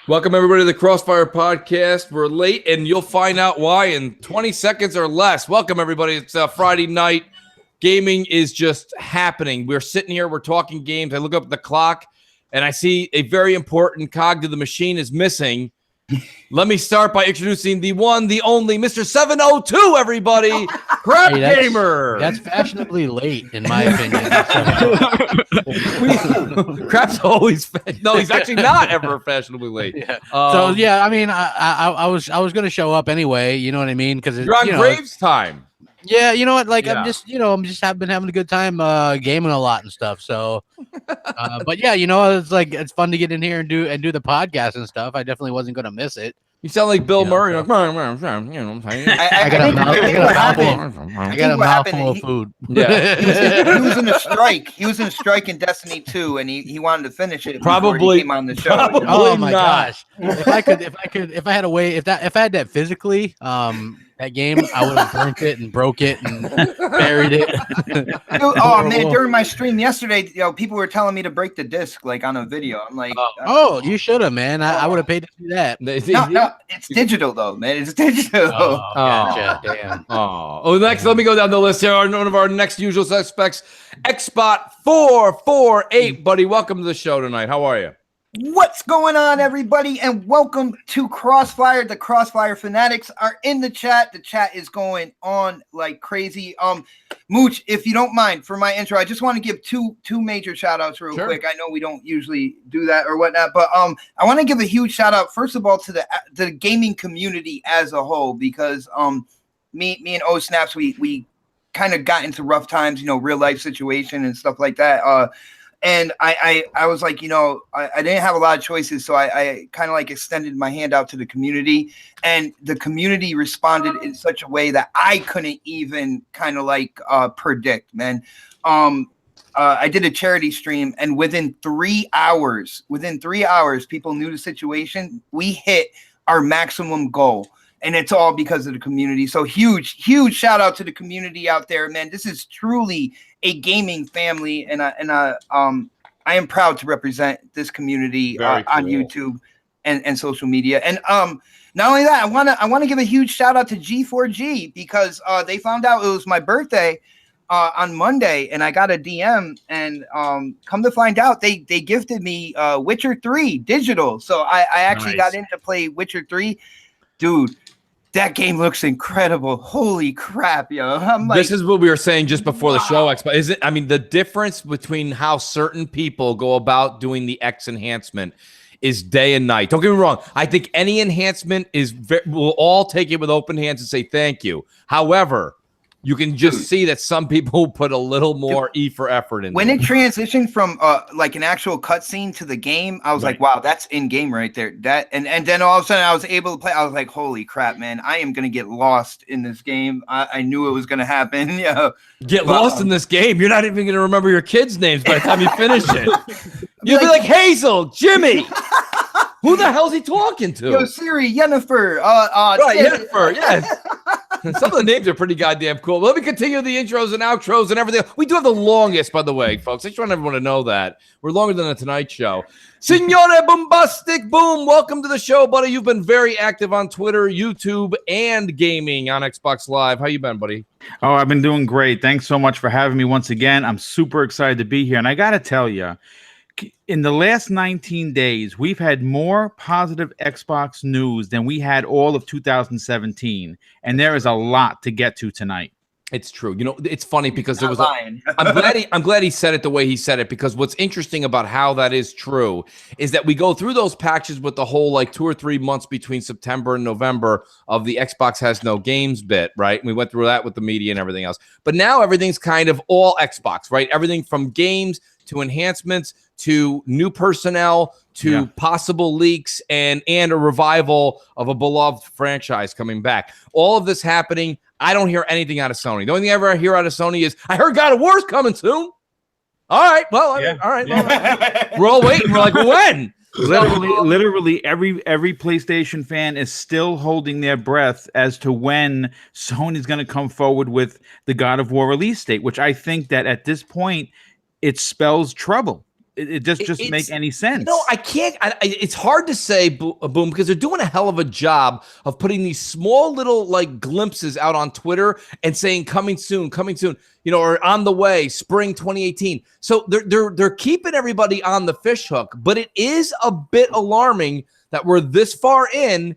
Welcome, everybody, to the CrossFire podcast. We're late, and you'll find out why in 20 seconds or less. Welcome, everybody. It's Friday night. Gaming is just happening. We're sitting here. We're talking games. I look up at the clock, and I see a very important cog to the machine is missing. Let me start by introducing the one, the only, Mr. 702, everybody. Crap Gamer. That's fashionably late, in my opinion. Crap's always no, he's actually not ever fashionably late. Yeah. I mean, I was going to show up anyway. You know what I mean? Because you're on Graves time. Yeah, you know what? Like, yeah. I'm just been having a good time gaming a lot and stuff. So, but yeah, it's fun to get in here and do the podcast and stuff. I definitely wasn't going to miss it. You sound like Bill Murray. I got a mouthful of food. Yeah, he was in a strike. He was in a strike in Destiny 2, and he wanted to finish it. Probably he came on the show. Oh my gosh! If I had a way, if I had that physically, that game, I would have burnt it and broke it and buried it. Oh man! During my stream yesterday, people were telling me to break the disc like on a video. I'm like, you should have, man. I would have paid to do that. No, it's digital though, man. It's digital. Gotcha. Damn. Next, let me go down the list here. One of our next usual suspects, Xbot 448. Buddy, welcome to the show tonight. How are you? What's going on, everybody, and welcome to Crossfire. The Crossfire fanatics are in the chat. The chat is going on like crazy. Mooch, if you don't mind, for my intro, I just want to give two major shout outs real quick. I know we don't usually do that or whatnot, but I want to give a huge shout out first of all to the gaming community as a whole, because me and O Snaps, we kind of got into rough times, real life situation and stuff like that. And I was like, I didn't have a lot of choices. So I kind of like extended my hand out to the community, and the community responded in such a way that I couldn't even kind of like predict, man. I did a charity stream, and within 3 hours, people knew the situation. We hit our maximum goal. And it's all because of the community. So huge shout out to the community out there, man. This is truly a gaming family, and I am proud to represent this community on YouTube and social media. And not only that, I want to give a huge shout out to G4G, because they found out it was my birthday on Monday, and I got a DM, and come to find out they gifted me Witcher 3 digital. So I actually got in to play Witcher 3, dude. That game looks incredible. Holy crap, yo. I'm like, this is what we were saying just before the show, X. Is it? I mean, the difference between how certain people go about doing the X enhancement is day and night. Don't get me wrong. I think any enhancement we'll all take it with open hands and say thank you. However, you can just see that some people put a little more E for effort in. When it transitioned from like an actual cutscene to the game, I was like, wow, that's in game right there. That and then all of a sudden I was able to play. I was like, holy crap, man, I am gonna get lost in this game. I knew it was gonna happen. Lost in this game. You're not even gonna remember your kids' names by the time you finish it. You'll be like Hazel, Jimmy. Who the hell's he talking to? Yo, Siri, Yennefer. Yennefer, yes. Some of the names are pretty goddamn cool. Let me continue the intros and outros and everything. We do have the longest, by the way, folks. I just want everyone to know that. We're longer than the Tonight Show. Signore Bombastic Boom, welcome to the show, buddy. You've been very active on Twitter, YouTube, and gaming on Xbox Live. How you been, buddy? Oh, I've been doing great. Thanks so much for having me once again. I'm super excited to be here. And I got to tell you, in the last 19 days, we've had more positive Xbox news than we had all of 2017. And there is a lot to get to tonight. It's true. It's funny because there was I'm glad he said it the way he said it, because what's interesting about how that is true is that we go through those patches with the whole like 2 or 3 months between September and November of the Xbox has no games bit, right? And we went through that with the media and everything else. But now everything's kind of all Xbox, right? Everything from games to enhancements to new personnel to possible leaks and a revival of a beloved franchise coming back. All of this happening. I don't hear anything out of Sony. The only thing I ever hear out of Sony is, I heard God of War's coming soon. All right. Well, all right. Well, we're all waiting. We're like, when? Literally every PlayStation fan is still holding their breath as to when Sony's going to come forward with the God of War release date, which I think that at this point, it spells trouble. It just doesn't make any sense. I can't. It's hard to say, Boom, because they're doing a hell of a job of putting these small little like glimpses out on Twitter and saying coming soon, or on the way, spring 2018. So they're keeping everybody on the fish hook, but it is a bit alarming that we're this far in.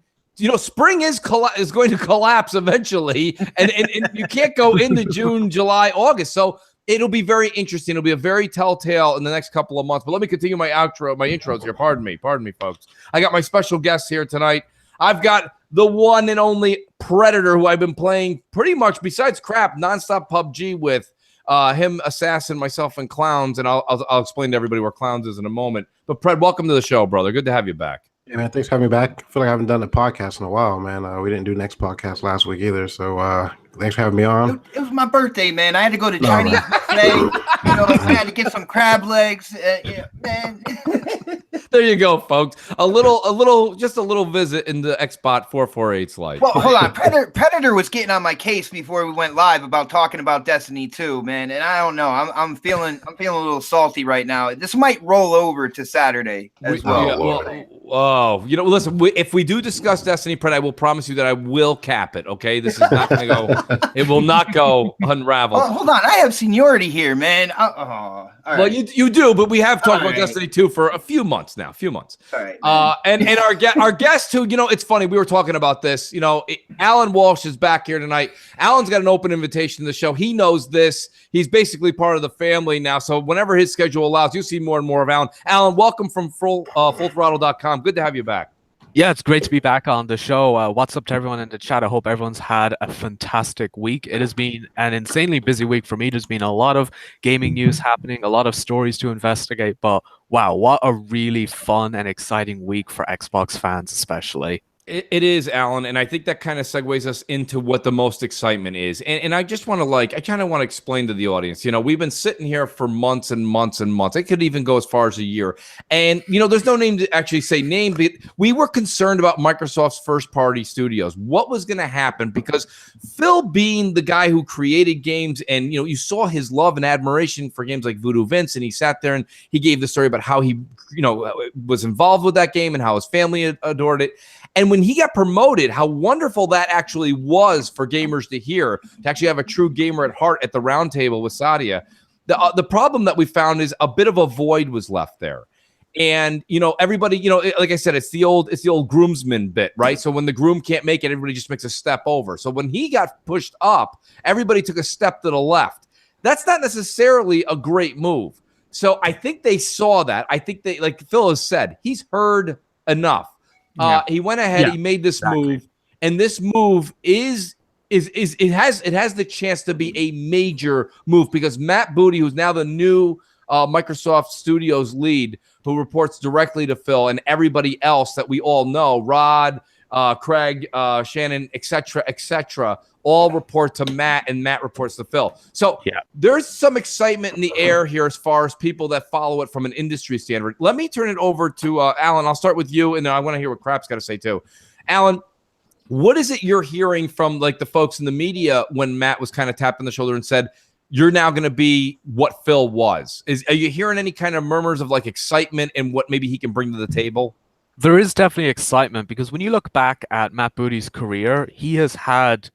Spring is going to collapse eventually, and you can't go into June, July, August. So it'll be very interesting. It'll be a very telltale in the next couple of months. But let me continue my intros here. Pardon me, folks. I got my special guest here tonight. I've got the one and only Predator, who I've been playing pretty much, besides crap, nonstop PUBG with. Him, Assassin, myself, and Clowns, and I'll explain to everybody where Clowns is in a moment. But Pred, welcome to the show, brother. Good to have you back. Yeah, man, thanks for having me back. I feel like I haven't done a podcast in a while, man. We didn't do next podcast last week either, so thanks for having me on. It was my birthday, man. I had to go to Chinese buffet. I had to get some crab legs. Man. There you go, folks. A little visit into Xbot 448's life. Well, hold on. Predator was getting on my case before we went live about talking about Destiny 2, man. And I don't know. I'm feeling a little salty right now. This might roll over to Saturday as well. Listen, if we do discuss Destiny, Pred, I will promise you that I will cap it. Okay, this is not going to go. It will not go unraveled. Oh, hold on, I have seniority here, man. All right. Well, you do, but we have talked about Destiny 2 for a few months now. All right. And our guest who, it's funny. We were talking about this. Alan Walsh is back here tonight. Alan's got an open invitation to the show. He knows this. He's basically part of the family now. So whenever his schedule allows, you'll see more and more of Alan. Alan, welcome from fullthrottle.com. Good to have you back. Yeah, it's great to be back on the show. What's up to everyone in the chat? I hope everyone's had a fantastic week. It has been an insanely busy week for me. There's been a lot of gaming news happening, a lot of stories to investigate, but wow, what a really fun and exciting week for Xbox fans especially. It is, Alan, and I think that kind of segues us into what the most excitement is. And I just want to I kind of want to explain to the audience, we've been sitting here for months and months and months. It could even go as far as a year. And, there's no name to actually say name, but we were concerned about Microsoft's first-party studios. What was going to happen? Because Phil being the guy who created games and, you saw his love and admiration for games like Voodoo Vince, and he sat there and he gave the story about how he, was involved with that game and how his family adored it. And when he got promoted, how wonderful that actually was for gamers to hear, to actually have a true gamer at heart at the round table with Sadia. The problem that we found is a bit of a void was left there. And, everybody, like I said, it's the old groomsman bit, right? So when the groom can't make it, everybody just makes a step over. So when he got pushed up, everybody took a step to the left. That's not necessarily a great move. So I think they saw that. I think they, like Phil has said, he's heard enough. He went ahead. He made this move, and this move has the chance to be a major move because Matt Booty, who's now the new Microsoft Studios lead, who reports directly to Phil, and everybody else that we all know, Rod, Craig, Shannon, etc., all report to Matt, and Matt reports to Phil. So there's some excitement in the air here as far as people that follow it from an industry standard. Let me turn it over to Alan. I'll start with you, and then I want to hear what Crap's got to say too. Alan, what is it you're hearing from like the folks in the media when Matt was kind of tapped on the shoulder and said, you're now going to be what Phil was? Are you hearing any kind of murmurs of like excitement and what maybe he can bring to the table? There is definitely excitement because when you look back at Matt Booty's career, he has had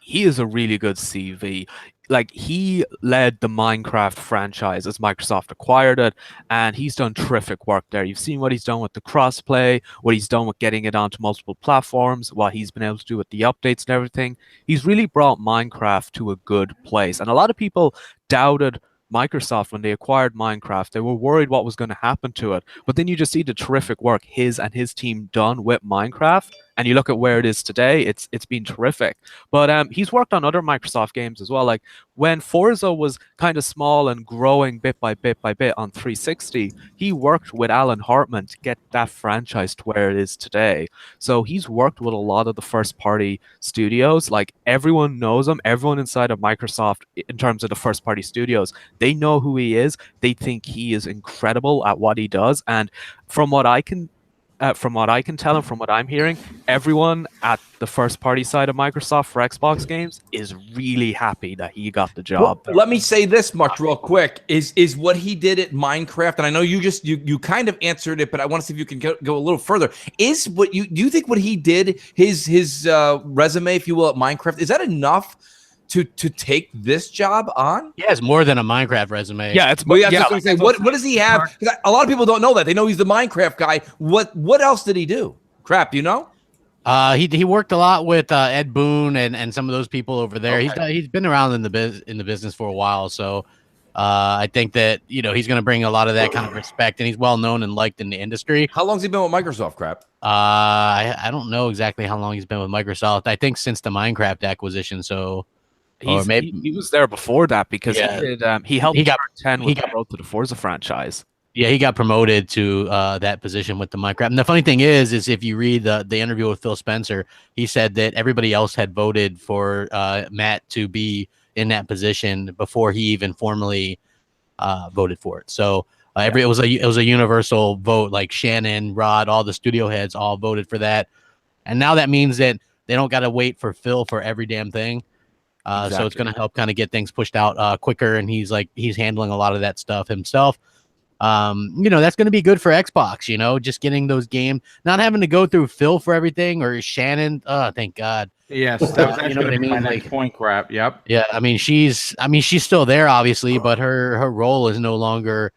he is a really good CV. Like, he led the Minecraft franchise as Microsoft acquired it, and he's done terrific work there. You've seen what he's done with the crossplay, what he's done with getting it onto multiple platforms, what he's been able to do with the updates and everything. He's really brought Minecraft to a good place. And a lot of people doubted Microsoft when they acquired Minecraft. They were worried what was going to happen to it. But then you just see the terrific work his and his team done with Minecraft, and you look at where it is today, it's been terrific. But he's worked on other Microsoft games as well. Like when Forza was kind of small and growing bit by bit by bit on 360, he worked with Alan Hartman to get that franchise to where it is today. So he's worked with a lot of the first-party studios. Like, everyone knows him. Everyone inside of Microsoft, in terms of the first-party studios, they know who he is. They think he is incredible at what he does. And from what I can from what I can tell and from what I'm hearing, everyone at the first-party side of Microsoft for Xbox games is really happy that he got the job. Well, let me say this much real quick: is what he did at Minecraft, and I know you kind of answered it, but I want to see if you can go a little further. Is what do you think what he did, his resume, if you will, at Minecraft, is that enough to take this job on? Yeah, it's more than a Minecraft resume. Yeah, it's What does he have? A lot of people don't know that. They know he's the Minecraft guy. What else did he do? Crap, do you know? He worked a lot with Ed Boon and some of those people over there. Okay. He's been around in the business for a while, so I think that he's going to bring a lot of that kind of respect, and he's well known and liked in the industry. How long's he been with Microsoft? Crap. I don't know exactly how long he's been with Microsoft. I think since the Minecraft acquisition. So. Or maybe he was there before that because he helped he got 10 with the growth of the Forza franchise. Yeah, he got promoted to that position with the Minecraft. And the funny thing is if you read the interview with Phil Spencer, he said that everybody else had voted for Matt to be in that position before he even formally voted for it. So it was a universal vote. Like Shannon, Rod, all the studio heads all voted for that. And now that means that they don't got to wait for Phil for every damn thing. Exactly. So it's going to help kind of get things pushed out quicker, and he's handling a lot of that stuff himself. That's going to be good for Xbox. Just getting those games, not having to go through Phil for everything or Shannon. Oh, thank God. Yes, that was actually going to be my next point. Crap. Yep. Yeah, I mean she's still there, obviously, but her role is no longer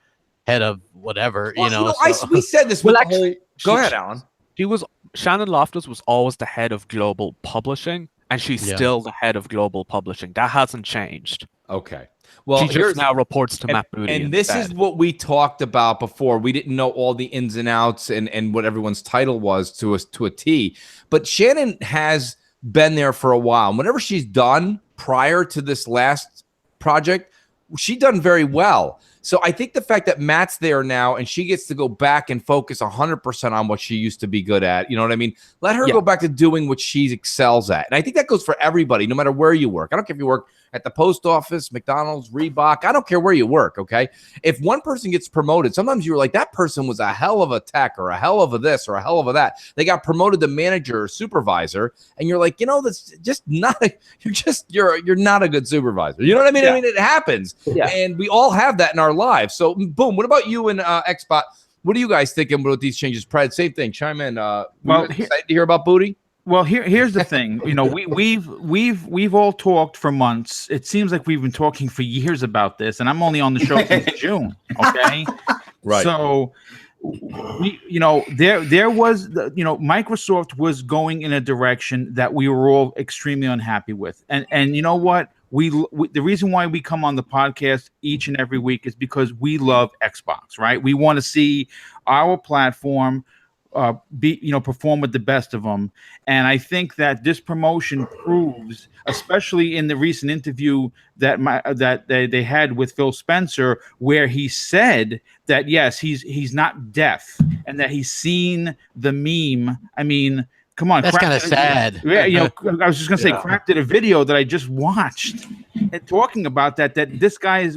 head of whatever. We said this. Go ahead, Alan. Shannon Loftus was always the head of global publishing. And she's still the head of global publishing. That hasn't changed. Okay. Well, she just now reports to Matt Booty. And this is what we talked about before. We didn't know all the ins and outs and what everyone's title was to a T. But Shannon has been there for a while. And whatever she's done prior to this last project, she's done very well. So I think the fact that Matt's there now and she gets to go back and focus 100% on what she used to be good at, you know what I mean? Let her go back to doing what she excels at. And I think that goes for everybody, no matter where you work. I don't care if you work at the post office, McDonald's, Reebok. I don't care where you work, okay? If one person gets promoted, sometimes you're like, that person was a hell of a tech or a hell of a this or a hell of a that. They got promoted to manager or supervisor, and you're like, that's just not you're not a good supervisor. You know what I mean? Yeah. I mean, it happens. Yeah. And we all have that in our lives. So, boom, what about you and Xbot? What are you guys thinking about these changes? Pred, same thing. Chime in. Excited to hear about Booty? Well, here's the thing. We've all talked for months. It seems like we've been talking for years about this, and I'm only on the show since June. Okay, right. So, there was Microsoft was going in a direction that we were all extremely unhappy with, and you know what? We the reason why we come on the podcast each and every week is because we love Xbox, right? We want to see our platform perform with the best of them. And I think that this promotion proves, especially in the recent interview that they had with Phil Spencer, where he said that, yes, he's not deaf and that he's seen the meme. I mean, come on. That's kind of sad. Yeah, I was just going to say, Crap did a video that I just watched and talking about that this guy is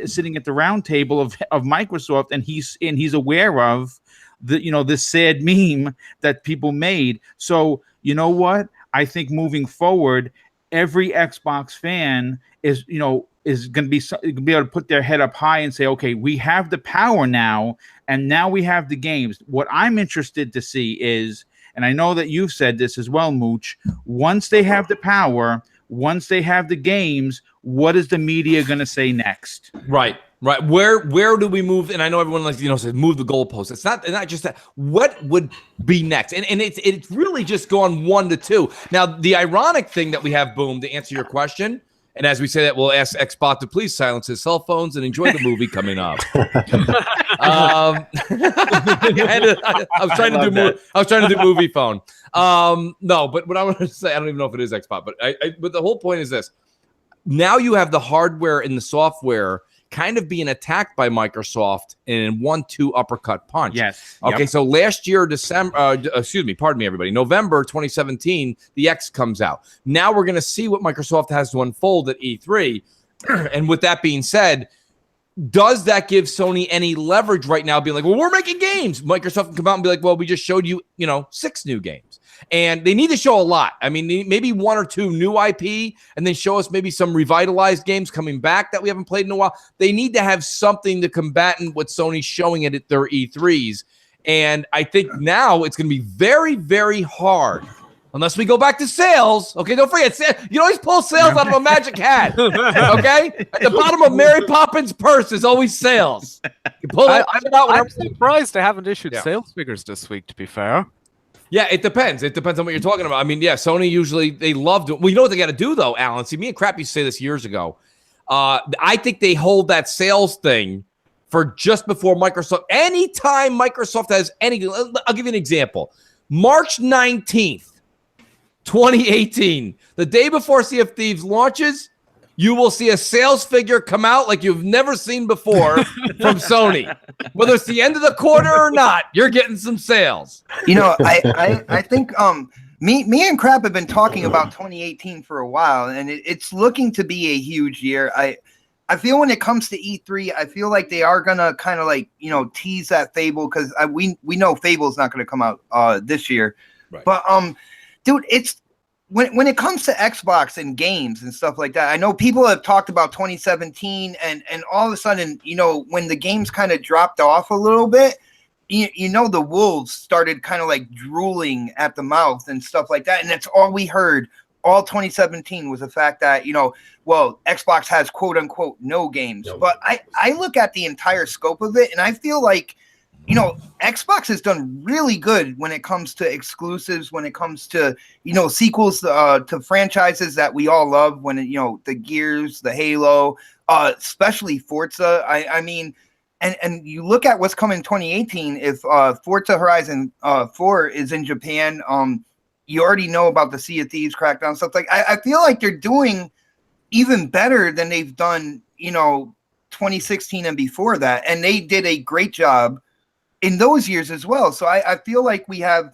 sitting at the round table of Microsoft, and he's aware of this sad meme that people made. So you know what? I think moving forward, every Xbox fan is going to be able to put their head up high and say, okay, we have the power now, and now we have the games. What I'm interested to see is, and I know that you've said this as well, Mooch, once they have the power, once they have the games, what is the media going to say next? Right. Where do we move? And I know everyone says move the goalposts. It's not just that. What would be next? And it's really just gone 1 to 2. Now, the ironic thing that we have, Boom, to answer your question, and as we say that, we'll ask Xbot to please silence his cell phones and enjoy the movie coming up. I was trying to do movie phone. No, but what I want to say, I don't even know if it is Xbot, but the whole point is this. Now you have the hardware and the software kind of being attacked by Microsoft in 1-2 uppercut punch. Yes. Okay. Yep. So last year, November 2017, the X comes out. Now we're going to see what Microsoft has to unfold at E3. And with that being said, does that give Sony any leverage right now? Being like, well, we're making games. Microsoft can come out and be like, well, we just showed you, 6 new games. And they need to show a lot. I mean, maybe 1 or 2 new IP, and then show us maybe some revitalized games coming back that we haven't played in a while. They need to have something to combat what Sony's showing it at their E3s. And I think now it's going to be very, very hard, unless we go back to sales. Okay, don't forget, you always pull sales out of a magic hat. Okay? At the bottom of Mary Poppins' purse is always sales. I'm surprised they haven't issued sales figures this week, to be fair. Yeah, it depends. It depends on what you're talking about. I mean, Sony usually, they love to. Well, you know what they got to do, though, Alan? See, me and Crap used to say this years ago. I think they hold that sales thing for just before Microsoft. Anytime Microsoft has anything, I'll give you an example. March 19th, 2018, the day before Sea of Thieves launches, you will see a sales figure come out like you've never seen before from Sony. Whether it's the end of the quarter or not, you're getting some sales. I think me and Crap have been talking about 2018 for a while, and it's looking to be a huge year. I feel when it comes to E3, I feel like they are gonna kind of like tease that Fable, because we know Fable's not gonna come out this year, right. But dude, it's when it comes to Xbox and games and stuff like that, I know people have talked about 2017, and all of a sudden, when the games kind of dropped off a little bit, the wolves started kind of like drooling at the mouth and stuff like that. And that's all we heard all 2017 was the fact that, Xbox has quote unquote no games. Nope. But I look at the entire scope of it, and I feel like, Xbox has done really good when it comes to exclusives, when it comes to, sequels to franchises that we all love, when, the Gears, the Halo, especially Forza. I mean, and you look at what's coming in 2018, if Forza Horizon 4 is in Japan, you already know about the Sea of Thieves crackdown, stuff like I feel like they're doing even better than they've done, 2016 and before that. And they did a great job in those years as well. So I feel like we have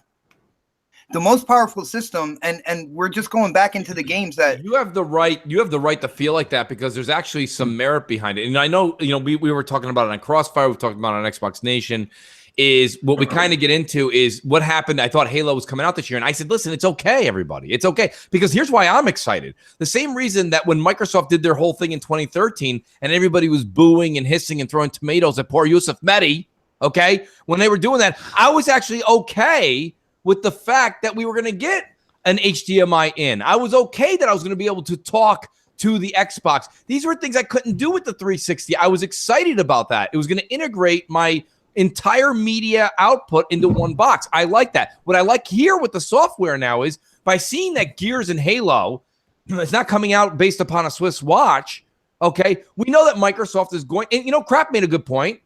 the most powerful system, and we're just going back into the games that you have the right to feel like that, because there's actually some merit behind it. And I know, we were talking about it on Crossfire, we've talked about it on Xbox Nation, is what we kind of get into is what happened. I thought Halo was coming out this year, and I said, listen, it's okay, everybody. It's okay, because here's why I'm excited. The same reason that when Microsoft did their whole thing in 2013 and everybody was booing and hissing and throwing tomatoes at poor Yusuf Mehdi, okay, when they were doing that, I was actually okay with the fact that we were going to get an HDMI in. I was okay that I was going to be able to talk to the Xbox. These were things I couldn't do with the 360. I was excited about that. It was going to integrate my entire media output into one box. I like that. What I like here with the software now is by seeing that Gears and Halo, it's not coming out based upon a Swiss watch, okay, we know that Microsoft is going, and Crap made a good point.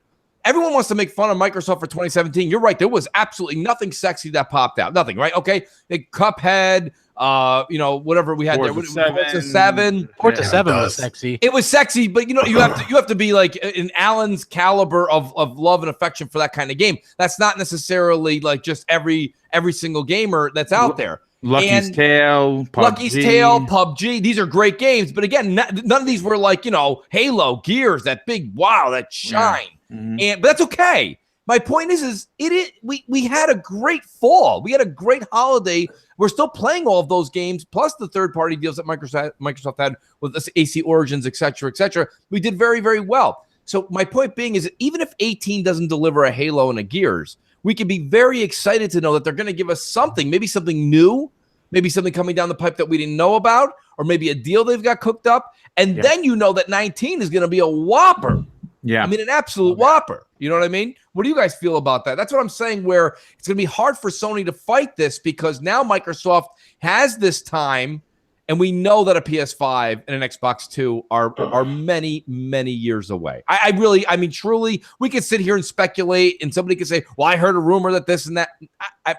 Everyone wants to make fun of Microsoft for 2017. You're right. There was absolutely nothing sexy that popped out. Nothing, right? Okay. Cuphead, whatever we had Forza there. Forza 7. Forza 7 was sexy. It was sexy, but you have to be like in Alan's caliber of love and affection for that kind of game. That's not necessarily like just every single gamer that's out there. Lucky's Tale, PUBG. These are great games, but again, none of these were like Halo, Gears, that big wow, that shine. Yeah. Mm-hmm. But that's okay. My point is we had a great fall. We had a great holiday. We're still playing all of those games, plus the third-party deals that Microsoft had with this AC Origins, et cetera. We did very, very well. So my point being is that even if 18 doesn't deliver a Halo and a Gears, we can be very excited to know that they're going to give us something, maybe something new, maybe something coming down the pipe that we didn't know about, or maybe a deal they've got cooked up. And then that 19 is going to be a whopper. Yeah. I mean, an absolute whopper. You know what I mean? What do you guys feel about that? That's what I'm saying, where it's going to be hard for Sony to fight this, because now Microsoft has this time, and we know that a PS5 and an Xbox 2 are many, many years away. I mean, truly, we could sit here and speculate, and somebody could say, well, I heard a rumor that this and that.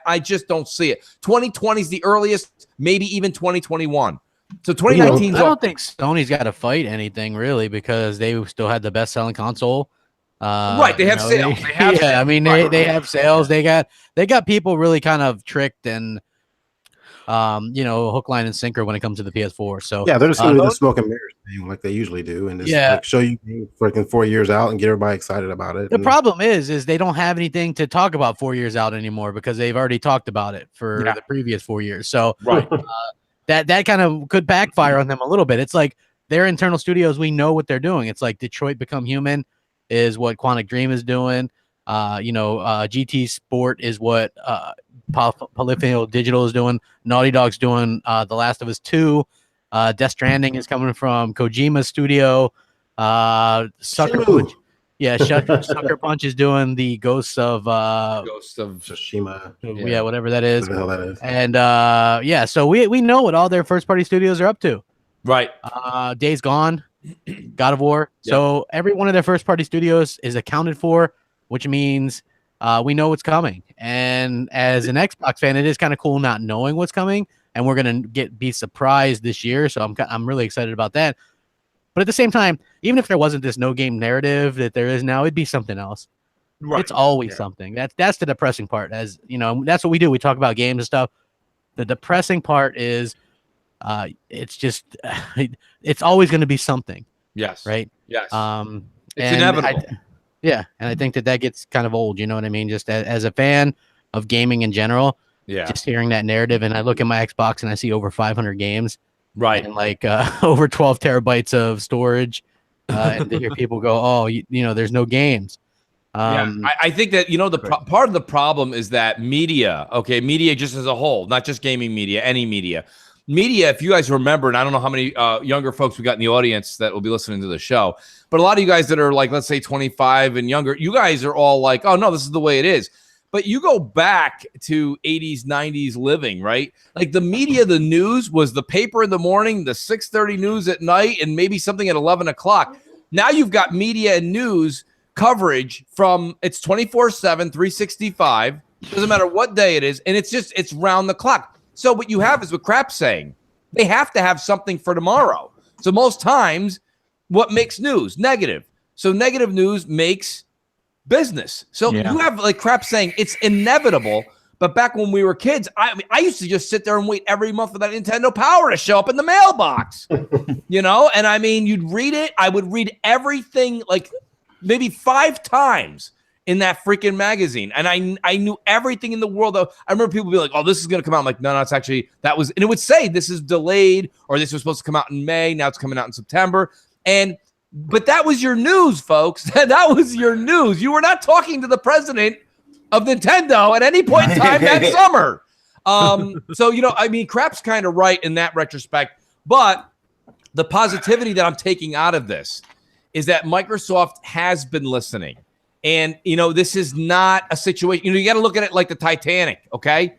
I just don't see it. 2020 is the earliest, maybe even 2021. So 2019. I don't think Sony's got to fight anything really, because they still had the best-selling console. Right, they have sales. I mean, they have sales. They got people really kind of tricked, and hook, line, and sinker when it comes to the PS4. So yeah, they're just going to do the smoke and mirrors thing like they usually do, and just like show you freaking 4 years out and get everybody excited about it. The problem is they don't have anything to talk about 4 years out anymore because they've already talked about it for the previous 4 years. So that kind of could backfire on them a little bit. It's like their internal studios, we know what they're doing. It's like Detroit Become Human is what Quantic Dream is doing. GT Sport is what Polyphony Digital is doing. Naughty Dog's doing The Last of Us 2. Death Stranding is coming from Kojima's studio. Sucker Punch. Yeah, Sucker Punch is doing the Ghosts of Tsushima. Yeah, whatever that is. What the hell that is. And so we know what all their first party studios are up to. Right. Days Gone, God of War. Yep. So every one of their first party studios is accounted for, which means we know what's coming. And as an Xbox fan, it is kind of cool not knowing what's coming, and we're gonna be surprised this year. So I'm really excited about that. But at the same time, even if there wasn't this no game narrative that there is now, it'd be something else. Right. It's always something. That's the depressing part. As you know, that's what we do. We talk about games and stuff. The depressing part is it's just it's always going to be something. Yes. Right. Yes. It's inevitable. And I think that gets kind of old. You know what I mean? Just as a fan of gaming in general. Yeah. Just hearing that narrative, and I look at my Xbox and I see over 500 games. Right. And like over 12 terabytes of storage. And to hear people go, oh, there's no games. I think that, part of the problem is that media just as a whole, not just gaming media, any media, if you guys remember, and I don't know how many younger folks we got in the audience that will be listening to the show, but a lot of you guys that are like, let's say 25 and younger, you guys are all like, oh no, this is the way it is. But you go back to 80s, 90s living, right? Like the media, the news was the paper in the morning, the 6:30 news at night, and maybe something at 11 o'clock. Now you've got media and news coverage it's 24/7, 365. Doesn't matter what day it is. And it's round the clock. So what you have is what Crap's saying. They have to have something for tomorrow. So most times, what makes news? Negative. So negative news makes business. So you have like Crap saying it's inevitable. But back when we were kids, I used to just sit there and wait every month for that Nintendo Power to show up in the mailbox. And I mean, you'd read it. I would read everything like maybe 5 times in that freaking magazine. And I knew everything in the world. I remember people be like, oh, this is going to come out. I'm like, no, it's actually, and it would say this is delayed, or this was supposed to come out in May. Now it's coming out in September. But that was your news, folks. That was your news. You were not talking to the president of Nintendo at any point in time that summer. So, Crap's kind of right in that retrospect. But the positivity that I'm taking out of this is that Microsoft has been listening. And, this is not a situation. You got to look at it like the Titanic, okay?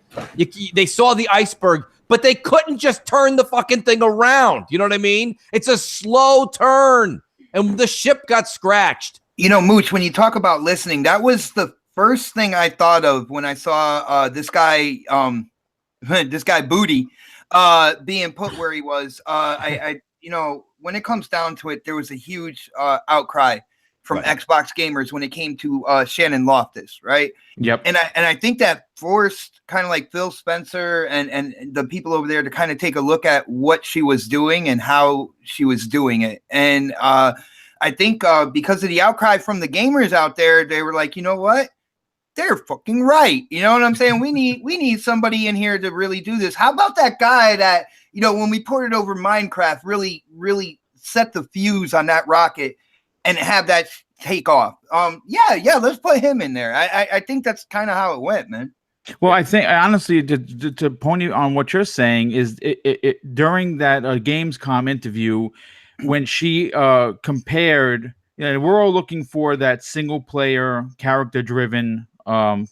They saw the iceberg, but they couldn't just turn the fucking thing around. You know what I mean? It's a slow turn. And the ship got scratched. Mooch, when you talk about listening, that was the first thing I thought of when I saw this guy Booty being put where he was. When it comes down to it, there was a huge outcry from Xbox gamers when it came to Shannon Loftus, right? Yep. And I think that forced kind of like Phil Spencer and the people over there to kind of take a look at what she was doing and how she was doing it. And I think because of the outcry from the gamers out there, they were like, you know what? They're fucking right. You know what I'm saying? We need somebody in here to really do this. How about that guy that, when we ported over Minecraft, really, really set the fuse on that rocket and have that take off. Let's put him in there. I think that's kind of how it went, man. Well, I think honestly, to point you on what you're saying is it during that Gamescom interview when she compared, we're all looking for that single player character driven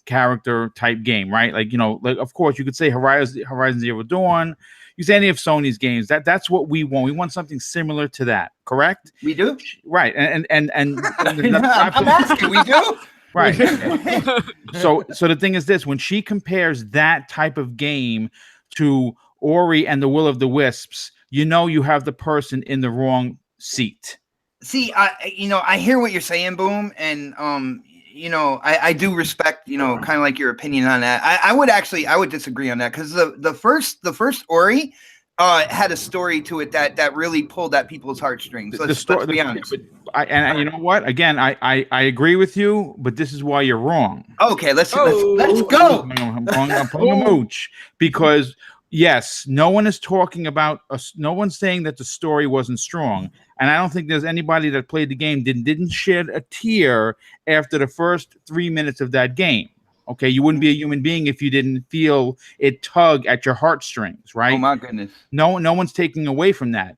character type game, right? Like, like of course you could say Horizon Zero Dawn. You say any of Sony's games. That's what we want. We want something similar to that. Correct? We do. Right. And I'm asking. We do. Right. So the thing is this: when she compares that type of game to Ori and the Will of the Wisps, you have the person in the wrong seat. See, I hear what you're saying, Boom, and I do respect, kind of like your opinion on that. I would disagree on that, because the first Ori had a story to it that really pulled at people's heartstrings. Let's be honest. And you know what? Again, I agree with you, but this is why you're wrong. Okay, let's go. I'm pulling a mooch, because yes, no one is talking about no one's saying that the story wasn't strong, and I don't think there's anybody that played the game didn't shed a tear after the first 3 minutes of that game. Okay, you wouldn't be a human being if you didn't feel it tug at your heartstrings, right? Oh my goodness. No one's taking away from that.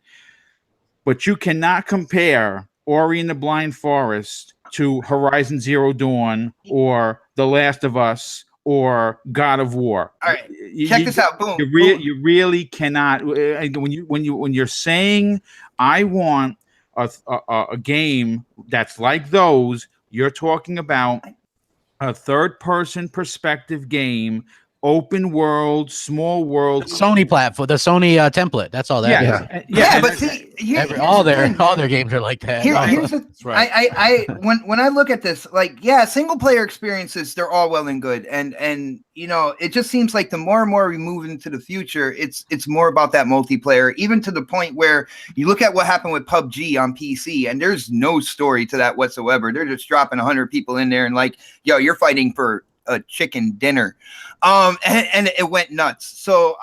But you cannot compare Ori and the Blind Forest to Horizon Zero Dawn or The Last of Us or God of War. All right, check this out. Boom. You really cannot. When you're saying I want a game that's like those, you're talking about a third-person perspective game, open world, small world, Sony platform, the Sony template. That's all that is. Yeah, but see, all their games are like that. Here's that's right. When I look at this, like, single player experiences, they're all well and good, and it just seems like the more and more we move into the future, it's more about that multiplayer, even to the point where you look at what happened with PUBG on PC, and there's no story to that whatsoever. They're just dropping 100 people in there and like, yo, you're fighting for a chicken dinner, and it went nuts. So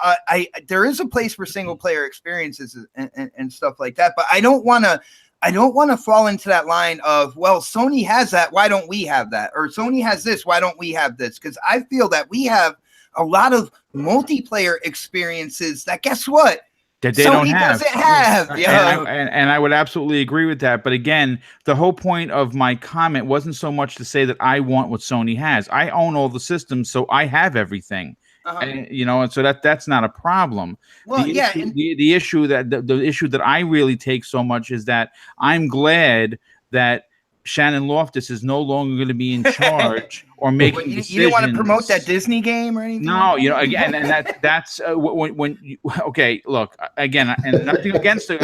there is a place for single player experiences and stuff like that, but I don't want to fall into that line of, well, Sony has that, why don't we have that? Or Sony has this, why don't we have this? Because I feel that we have a lot of multiplayer experiences that, guess what? That they Sony doesn't have. Yeah. And I would absolutely agree with that. But again, the whole point of my comment wasn't so much to say that I want what Sony has. I own all the systems, so I have everything. And so that's not a problem. Well, the issue that I really take so much is that I'm glad that Shannon Loftus is no longer going to be in charge or making decisions. You don't want to promote that Disney game or anything? No, again, and that's when okay, look, again, and nothing against it.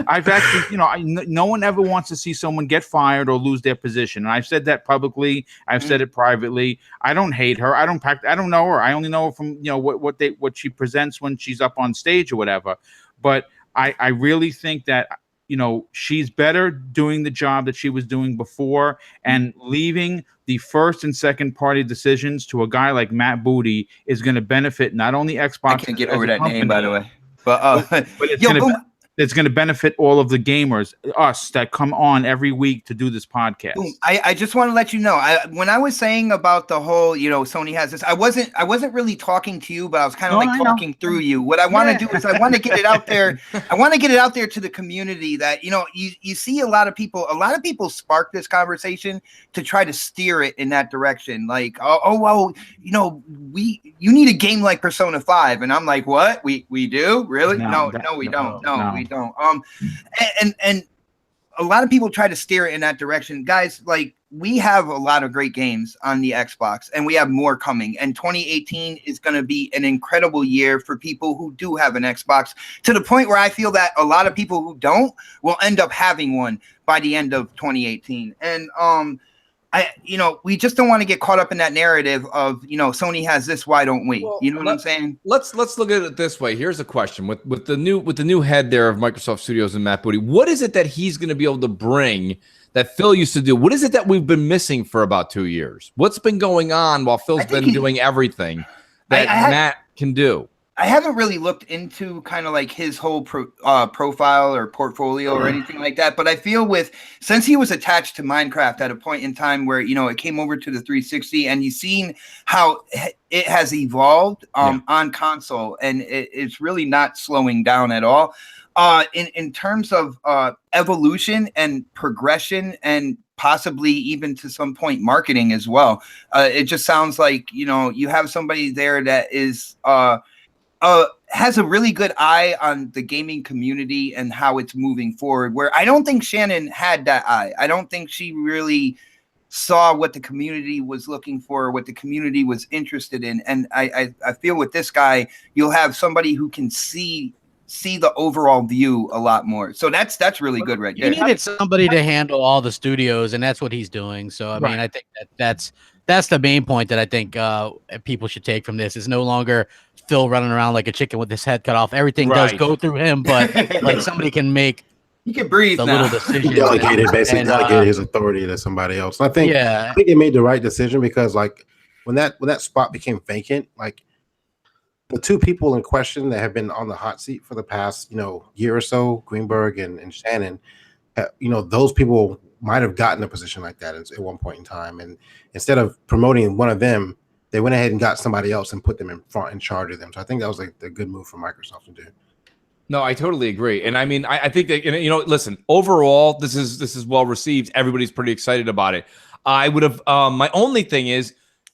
I've actually, no one ever wants to see someone get fired or lose their position. And I've said that publicly. I've said it privately. I don't hate her. I don't know her. I only know her from, what she presents when she's up on stage or whatever. But I really think that, she's better doing the job that she was doing before, and leaving the first and second party decisions to a guy like Matt Booty is going to benefit not only Xbox. I can't get over that name, by the way. But it's going to benefit all of the gamers, us that come on every week to do this podcast. Boom. I just want to let you know, when I was saying about the whole, Sony has this, I wasn't really talking to you, but I was kind of talking through you. What I want to do is I want to get it out there. I want to get it out there to the community that, you see a lot of people spark this conversation to try to steer it in that direction. Like, well, you need a game like Persona 5. And I'm like, what? We do? Really? No, we don't. No, we don't. And a lot of people try to steer it in that direction. Guys, like, we have a lot of great games on the Xbox, and we have more coming. And 2018 is going to be an incredible year for people who do have an Xbox, to the point where I feel that a lot of people who don't will end up having one by the end of 2018. And we just don't want to get caught up in that narrative of, Sony has this, why don't we? Well, you know what I'm saying? Let's look at it this way. Here's a question with the new head there of Microsoft Studios and Matt Booty. What is it that he's going to be able to bring that Phil used to do? What is it that we've been missing for about 2 years? What's been going on while Phil's been doing everything that Matt can do? I haven't really looked into kind of like his whole profile or portfolio or anything like that. But I feel since he was attached to Minecraft at a point in time where, it came over to the 360, and you've seen how it has evolved on console, and it's really not slowing down at all. In terms of evolution and progression, and possibly even to some point marketing as well. It just sounds like, you have somebody there that is has a really good eye on the gaming community and how it's moving forward, where I don't think Shannon had that eye. I don't think she really saw what the community was looking for, what the community was interested in. And I feel with this guy, you'll have somebody who can see see the overall view a lot more. So that's really good right there. You needed somebody to handle all the studios, and that's what he's doing. So I mean, I think that's the main point that I think people should take from this. Is no longer Phil running around like a chicken with his head cut off. Everything does go through him, but like somebody can make he can breathe the now. little decisions. Delegated his authority to somebody else. And I think they made the right decision because like when that spot became vacant, like the two people in question that have been on the hot seat for the past year or so, Greenberg and Shannon, those people might have gotten a position like that at one point in time, and instead of promoting one of them, they went ahead and got somebody else and put them in charge of them. So I think that was like the good move for Microsoft to do. No, I totally agree. And I mean, I think that, listen, overall, this is well received. Everybody's pretty excited about it. I would have, my only thing is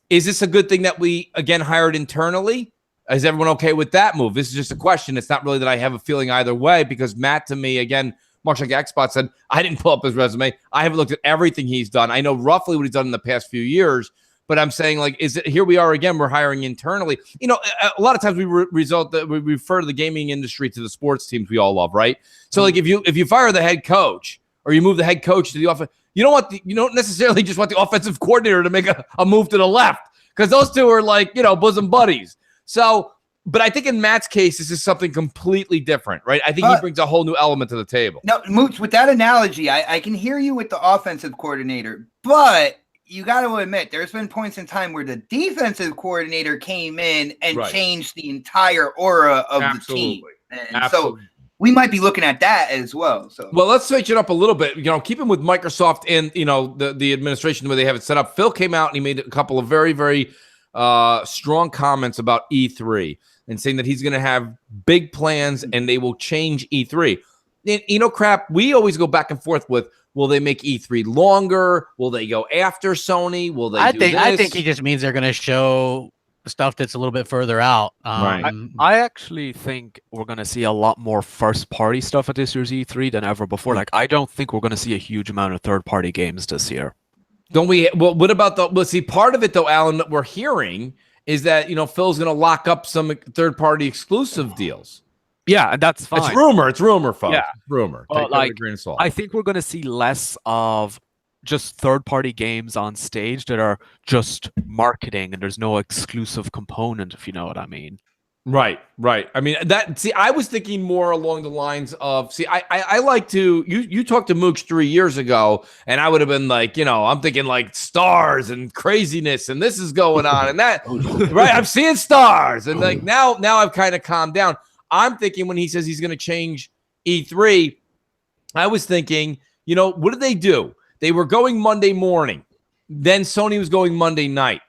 this a good thing that we, again, hired internally? Is everyone okay with that move? This is just a question. It's not really that I have a feeling either way, because Matt, to me, again, much like Xbox said, I didn't pull up his resume. I haven't looked at everything he's done. I know roughly what he's done in the past few years, but I'm saying, like, here we are again, we're hiring internally. A lot of times we refer to the gaming industry to the sports teams we all love, right? So like if you fire the head coach or you move the head coach to the offense, you don't necessarily just want the offensive coordinator to make a move to the left, because those two are like, bosom buddies. So, but I think in Matt's case, this is something completely different, right? I think he brings a whole new element to the table. No, Mooch, with that analogy, I can hear you with the offensive coordinator, but you got to admit, there's been points in time where the defensive coordinator came in and changed the entire aura of the team. And so we might be looking at that as well. So, well, let's switch it up a little bit. Keeping with Microsoft and, the administration, the way they have it set up, Phil came out and he made a couple of very, very strong comments about E3 and saying that he's going to have big plans and they will change E3. And, crap, we always go back and forth with, will they make E3 longer? Will they go after Sony? Will they do this? I think he just means they're going to show stuff that's a little bit further out. Right. I actually think we're going to see a lot more first-party stuff at this year's E3 than ever before. Like, I don't think we're going to see a huge amount of third-party games this year. Don't we? Well, what about part of it, though, Alan, that we're hearing is that, Phil's going to lock up some third-party exclusive deals. Yeah, and that's fine. It's rumor, folks. Yeah. Rumor. But I think we're going to see less of just third-party games on stage that are just marketing and there's no exclusive component, if you know what I mean. Right. I mean, I was thinking more along the lines of, I like to, you talked to Mooch 3 years ago, and I would have been like, I'm thinking like stars and craziness, and this is going on, and that, right? I'm seeing stars, and like now I've kind of calmed down. I'm thinking when he says he's going to change E3, I was thinking, what did they do? They were going Monday morning. Then Sony was going Monday night.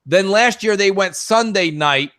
Then last year they went Sunday night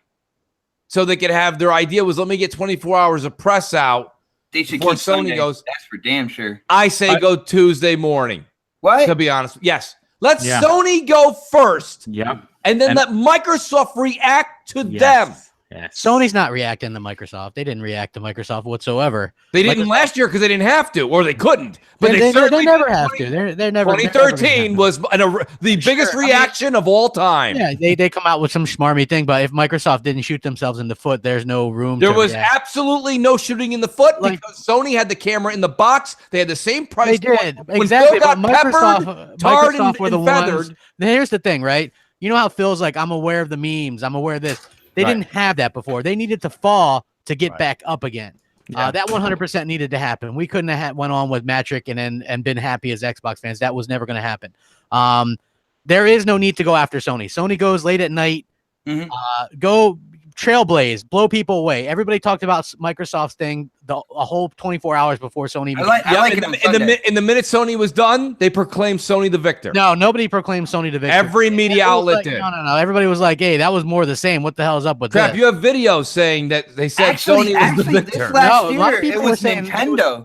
so they could have, their idea was, let me get 24 hours of press out. They should keep Sony Sunday. Goes. That's for damn sure. I say go Tuesday morning. What? To be honest. Yes. Let Sony go first. Yeah. And then let Microsoft react to them. Yes. Sony's not reacting to Microsoft. They didn't react to Microsoft whatsoever. They didn't last year because they didn't have to, or they couldn't. But they never have to. They're never. 2013 was the biggest reaction of all time. Yeah, they come out with some schmarmy thing, but if Microsoft didn't shoot themselves in the foot, there's no room. There was absolutely no shooting in the foot because Sony had the camera in the box. They had the same price. They did exactly. But Microsoft were the ones. Here's the thing, right? You know how Phil's like, I'm aware of the memes. I'm aware of this. They didn't have that before. They needed to fall to get back up again. Yeah. That 100% needed to happen. We couldn't have went on with Matrick and been happy as Xbox fans. That was never going to happen. There is no need to go after Sony. Sony goes late at night. Go trailblaze, blow people away. Everybody talked about Microsoft's thing a whole 24 hours before Sony. In the minute Sony was done, they proclaimed Sony the victor. No, nobody proclaimed Sony the victor. Every media outlet did. No. Everybody was like, "Hey, that was more the same. What the hell is up with that?" You have videos saying that they said Sony was the victor. This last year, it was Nintendo.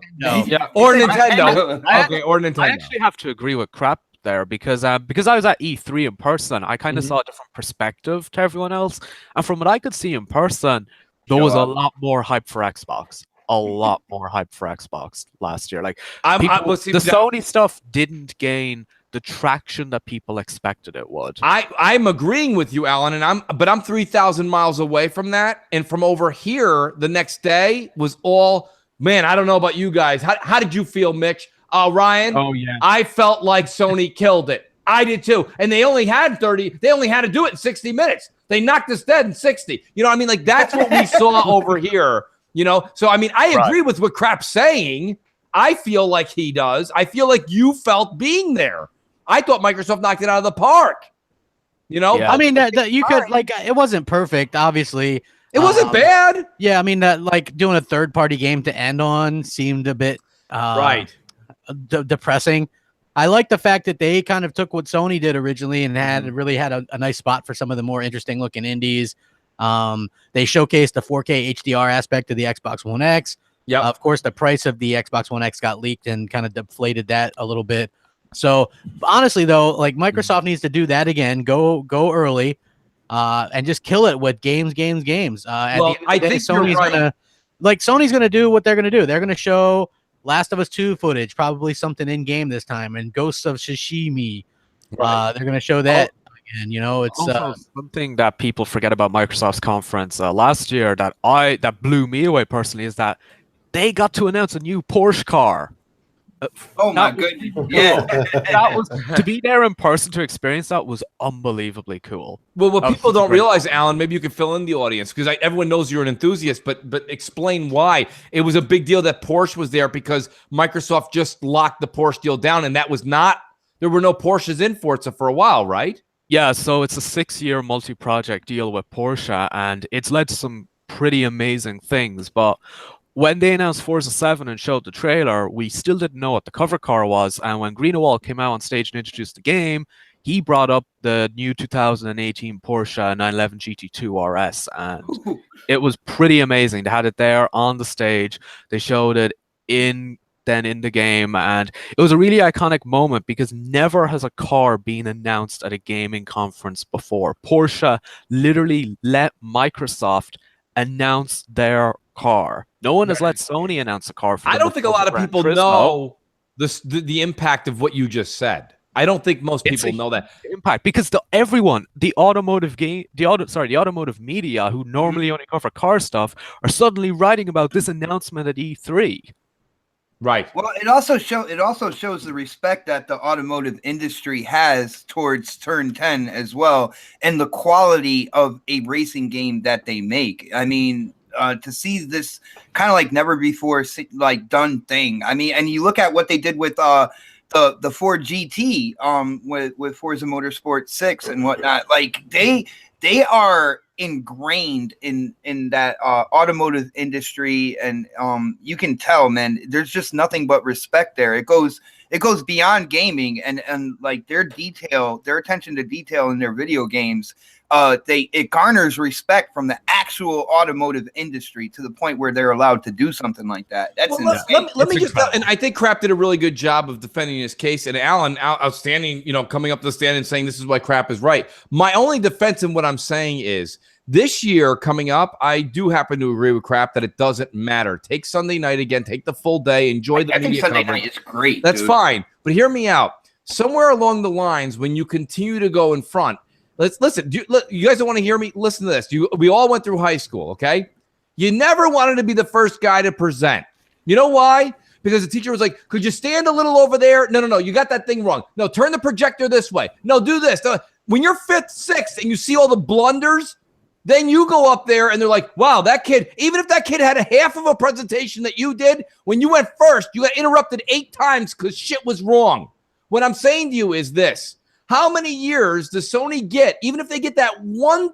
Or Nintendo. Okay, or Nintendo. I actually have to agree with Crap there because I was at E3 in person. I kind of saw a different perspective to everyone else, and from what I could see in person, there was a lot more hype for Xbox. A lot more hype for Xbox last year. Like the Sony stuff didn't gain the traction that people expected it would. I'm agreeing with you, Alan, but I'm 3,000 miles away from that, and from over here, the next day was all, man, I don't know about you guys. How did you feel, Mitch? Ryan? Oh, yeah. I felt like Sony killed it. I did too. And they only had to do it in 60 minutes. They knocked us dead in 60. You know what I mean? Like, that's what we saw over here, you know? So, I mean, I agree with what Crap's saying. I feel like he does. I feel like you felt being there. I thought Microsoft knocked it out of the park. You know? Yeah. I mean, you could, like, it wasn't perfect, obviously. It wasn't bad. Yeah, I mean, like, doing a third-party game to end on seemed a bit depressing. I like the fact that they kind of took what Sony did originally and had a nice spot for some of the more interesting looking indies. They showcased the 4K HDR aspect of the Xbox One X. Yeah. Of course, the price of the Xbox One X got leaked and kind of deflated that a little bit. So honestly, though, like Microsoft needs to do that again. Go early, and just kill it with games. Well, I think Sony's gonna do what they're gonna do. They're gonna show Last of Us 2 footage, probably something in game this time, and Ghosts of Tsushima. They're going to show that again. You know, it's something that people forget about Microsoft's conference last year that blew me away personally is that they got to announce a new Porsche car. Oh my goodness! Yeah, that was to be there in person to experience that was unbelievably cool. Well, what people don't realize, Alan, maybe you can fill in the audience because everyone knows you're an enthusiast, but explain why it was a big deal that Porsche was there because Microsoft just locked the Porsche deal down, and there were no Porsches in Forza for a while, right? Yeah, so it's a 6-year multi-project deal with Porsche, and it's led to some pretty amazing things, but when they announced Forza 7 and showed the trailer, we still didn't know what the cover car was. And when Greenewald came out on stage and introduced the game, he brought up the new 2018 Porsche 911 GT2 RS. And it was pretty amazing. They had it there on the stage. They showed it in the game. And it was a really iconic moment because never has a car been announced at a gaming conference before. Porsche literally let Microsoft announce their car. No one has let Sony announce a car for them. I don't think a lot of people know the impact of what you just said. I don't think most people know that impact because the automotive media who normally only cover car stuff are suddenly writing about this announcement at E3. Right. Well, it also shows the respect that the automotive industry has towards Turn 10 as well, and the quality of a racing game that they make. I mean, to see this kind of like never before like done thing. I mean, and you look at what they did with the Ford GT with Forza Motorsport 6 and whatnot. Like they are ingrained in that automotive industry, and you can tell, man, there's just nothing but respect there. It goes beyond gaming, and like their attention to detail in their video games. It garners respect from the actual automotive industry to the point where they're allowed to do something like that. That's insane. Let me just, and I think Crap did a really good job of defending his case, and Alan, outstanding, coming up to the stand and saying this is why Crap is right. My only defense in what I'm saying is this year coming up, I do happen to agree with Crap that it doesn't matter. Take Sunday night again, take the full day, enjoy the media Sunday coverage. night is great. That's fine, but hear me out. Somewhere along the lines, when you continue to go in front. Let's listen. You guys don't want to hear me? Listen to this. We all went through high school, okay? You never wanted to be the first guy to present. You know why? Because the teacher was like, could you stand a little over there? No. You got that thing wrong. No, turn the projector this way. No, do this. When you're 5th, 6th, and you see all the blunders, then you go up there and they're like, wow, that kid, even if that kid had a half of a presentation that you did, when you went first, you got interrupted 8 times because shit was wrong. What I'm saying to you is this. How many years does Sony get, even if they get that one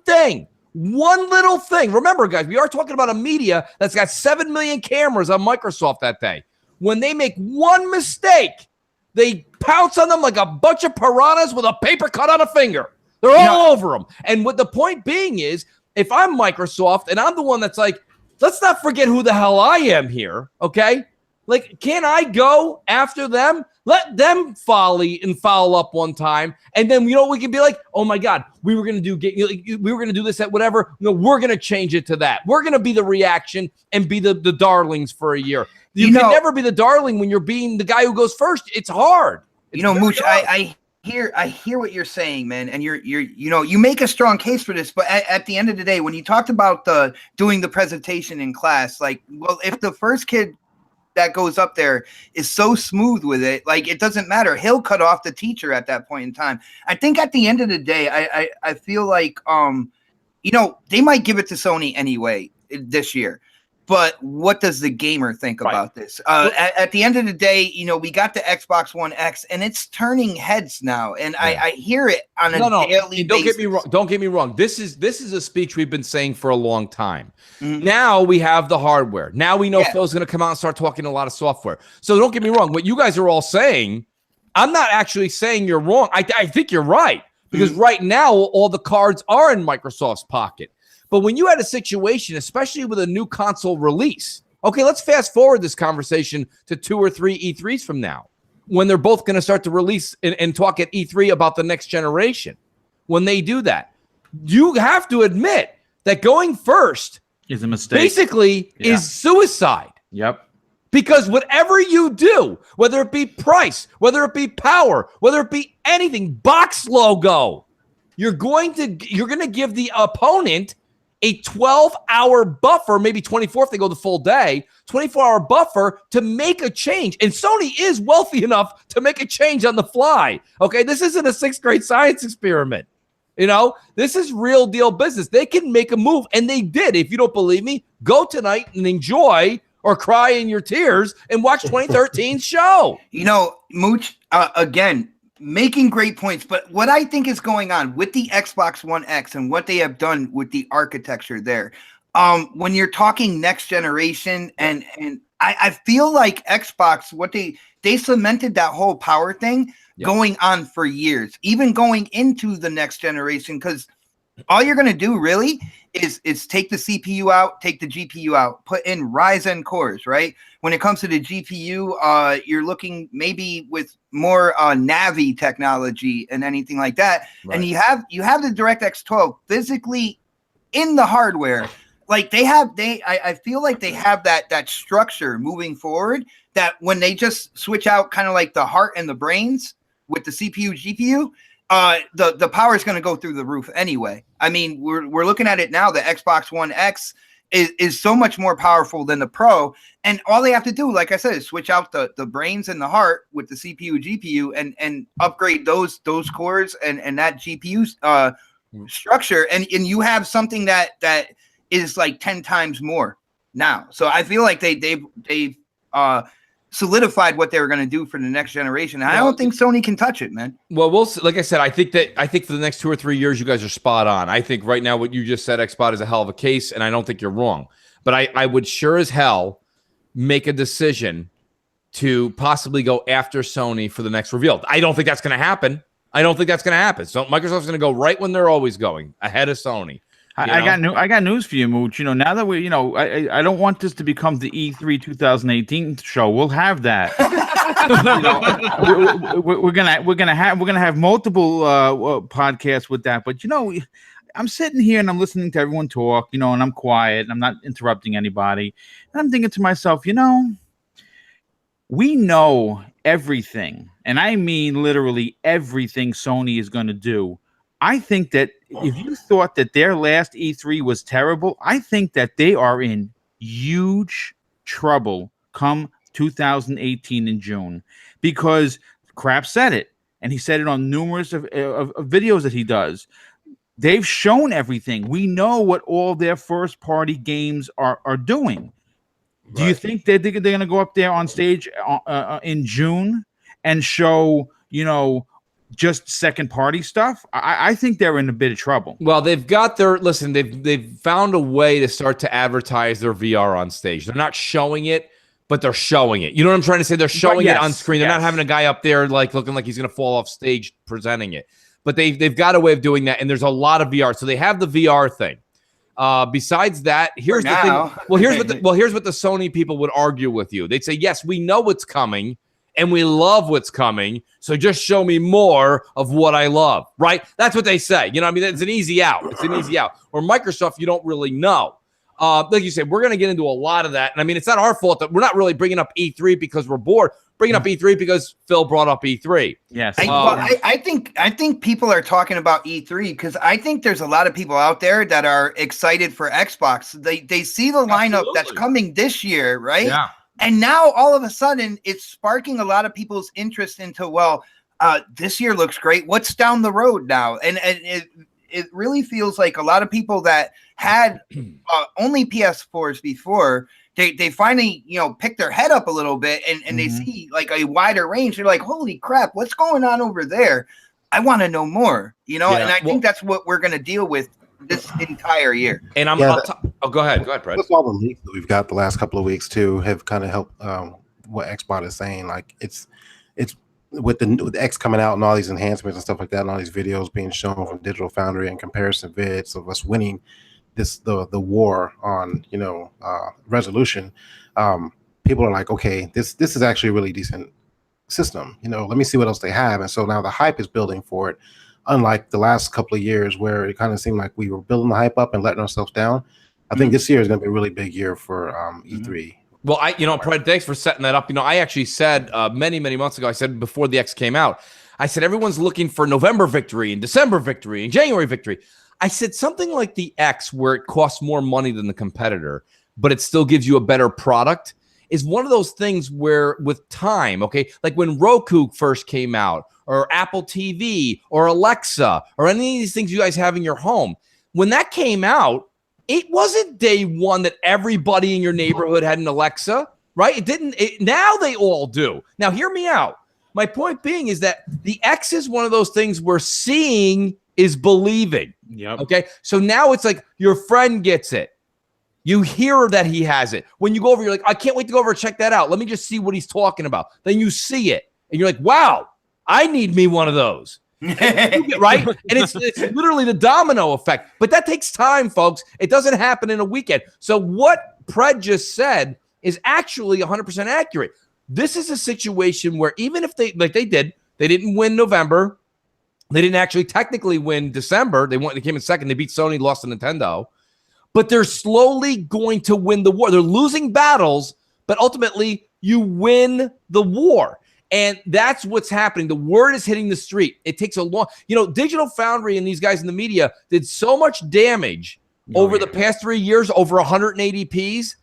little thing? Remember, guys, we are talking about a media that's got 7 million cameras on Microsoft that day. When they make one mistake, they pounce on them like a bunch of piranhas with a paper cut on a finger. They're all over them. And what the point being is, if I'm Microsoft and I'm the one that's like, let's not forget who the hell I am here, okay? Like, can I go after them? Let them foul up one time, and then we can be like, oh my God, we were gonna do this at whatever. No, we're gonna change it to that. We're gonna be the reaction and be the darlings for a year. You can never be the darling when you're being the guy who goes first. It's hard. Mooch, I I hear what you're saying, man, and you make a strong case for this, but at the end of the day, when you talked about doing the presentation in class, like, well, if the first kid that goes up there is so smooth with it, like, it doesn't matter. He'll cut off the teacher at that point in time. I think at the end of the day, I feel like they might give it to Sony anyway this year. But what does the gamer think about this? At the end of the day, we got the Xbox One X, and it's turning heads now, and I hear it on a daily basis. Don't get me wrong. This is a speech we've been saying for a long time. Mm-hmm. Now we have the hardware. Now we know Phil's going to come out and start talking a lot of software. So don't get me wrong. What you guys are all saying, I'm not actually saying you're wrong. I think you're right, because right now all the cards are in Microsoft's pocket. But when you had a situation, especially with a new console release, okay, let's fast forward this conversation to 2 or 3 E3s from now, when they're both going to start to release and talk at E3 about the next generation. When they do that, you have to admit that going first is a mistake. Basically, is suicide. Yep. Because whatever you do, whether it be price, whether it be power, whether it be anything, box logo, you're going to give the opponent a 12-hour buffer, maybe 24 if they go the full day, 24-hour buffer to make a change. And Sony is wealthy enough to make a change on the fly. Okay, this isn't a 6th grade science experiment. This is real deal business. They can make a move, and they did. If you don't believe me, go tonight and enjoy or cry in your tears and watch 2013's show. Mooch, again, making great points, but what I think is going on with the Xbox One X and what they have done with the architecture there, when you're talking next generation, and I feel like Xbox, what they cemented that whole power thing going on for years, even going into the next generation, because all you're going to do really is take the CPU out, take the GPU out, put in Ryzen cores, right? When it comes to the GPU, you're looking maybe with more Navi technology and anything like that. Right. And you have the DirectX 12 physically in the hardware. Like I feel like they have that structure moving forward, that when they just switch out kind of like the heart and the brains with the CPU, GPU, the power is going to go through the roof anyway. I mean, we're looking at it now. The Xbox One X is so much more powerful than the Pro, and all they have to do, like I said, is switch out the brains and the heart with the CPU, GPU, and upgrade those cores and that GPU structure, and you have something that is like 10 times more now. So I feel like they've solidified what they were going to do for the next generation. And I don't think Sony can touch it, man. Well, we'll see. Like I said, I think for the next 2 or 3 years, you guys are spot on. I think right now what you just said, Xbox, is a hell of a case, and I don't think you're wrong. But I would sure as hell make a decision to possibly go after Sony for the next reveal. I don't think that's going to happen. So Microsoft's going to go right when they're always going, ahead of Sony. I got news for you, Mooch. Now that we, I don't want this to become the E3 2018 show. We'll have that. we're gonna have multiple podcasts with that. But I'm sitting here and I'm listening to everyone talk, and I'm quiet and I'm not interrupting anybody. And I'm thinking to myself, we know everything, and I mean literally everything Sony is going to do. I think that if you thought that their last E3 was terrible, I think that they are in huge trouble come 2018 in June, because Crap said it, and he said it on numerous of videos that he does. They've shown everything. We know what all their first-party games are doing. Right. Do you think they're going to go up there on stage in June and show, just second party stuff? I think they're in a bit of trouble. Well, they've found a way to start to advertise their VR on stage. They're not showing it, but they're showing it. You know what I'm trying to say? They're showing it on screen. They're not having a guy up there like looking like he's going to fall off stage presenting it. But they've got a way of doing that, and there's a lot of VR. So they have the VR thing. Besides that, here's the thing. Well, here's what the Sony people would argue with you. They'd say, yes, we know what's coming, and we love what's coming, so just show me more of what I love, right? That's what they say. It's an easy out. Or Microsoft, you don't really know. Like you said, we're going to get into a lot of that. And it's not our fault that we're not really bringing up E3 because we're bored. bringing up E3 because Phil brought up E3. Yes. I think people are talking about E3 because I think there's a lot of people out there that are excited for Xbox. They see the lineup that's coming this year, right? Yeah. And now all of a sudden it's sparking a lot of people's interest into, well, this year looks great. What's down the road now? And it really feels like a lot of people that had only PS4s before, they finally, pick their head up a little bit and they see like a wider range. They're like, holy crap, what's going on over there? I want to know more, and I think that's what we're going to deal with this entire year. And go ahead, Fred. With all the leaks that we've got the last couple of weeks too have kind of helped what Xbox is saying. Like it's with the X coming out and all these enhancements and stuff like that, and all these videos being shown from Digital Foundry and comparison vids of us winning the war on resolution. People are like, okay, this is actually a really decent system. Let me see what else they have. And so now the hype is building for it. Unlike the last couple of years where it kind of seemed like we were building the hype up and letting ourselves down, I think this year is going to be a really big year for E3. Well, Fred, thanks for setting that up. I actually said many, many months ago, I said before the X came out, I said everyone's looking for November victory and December victory and January victory. I said something like the X, where it costs more money than the competitor, but it still gives you a better product, is one of those things where with time, okay, like when Roku first came out, or Apple TV, or Alexa, or any of these things you guys have in your home. When that came out, it wasn't day one that everybody in your neighborhood had an Alexa, right? It didn't. Now they all do. Now, hear me out. My point being is that the X is one of those things where seeing is believing. Yep. Okay. So now it's like your friend gets it. You hear that he has it. When you go over, you're like, I can't wait to go over and check that out. Let me just see what he's talking about. Then you see it and you're like, wow, I need me one of those. Right? And it's literally the domino effect. But that takes time, folks. It doesn't happen in a weekend. So what Pred just said is actually 100% accurate. This is a situation where even if they didn't win November. They didn't actually technically win December. They came in second. They beat Sony, lost to Nintendo. But they're slowly going to win the war. They're losing battles, but ultimately you win the war. And that's what's happening. The word is hitting the street. It takes a long, Digital Foundry and these guys in the media did so much damage over the past 3 years, over 180p's.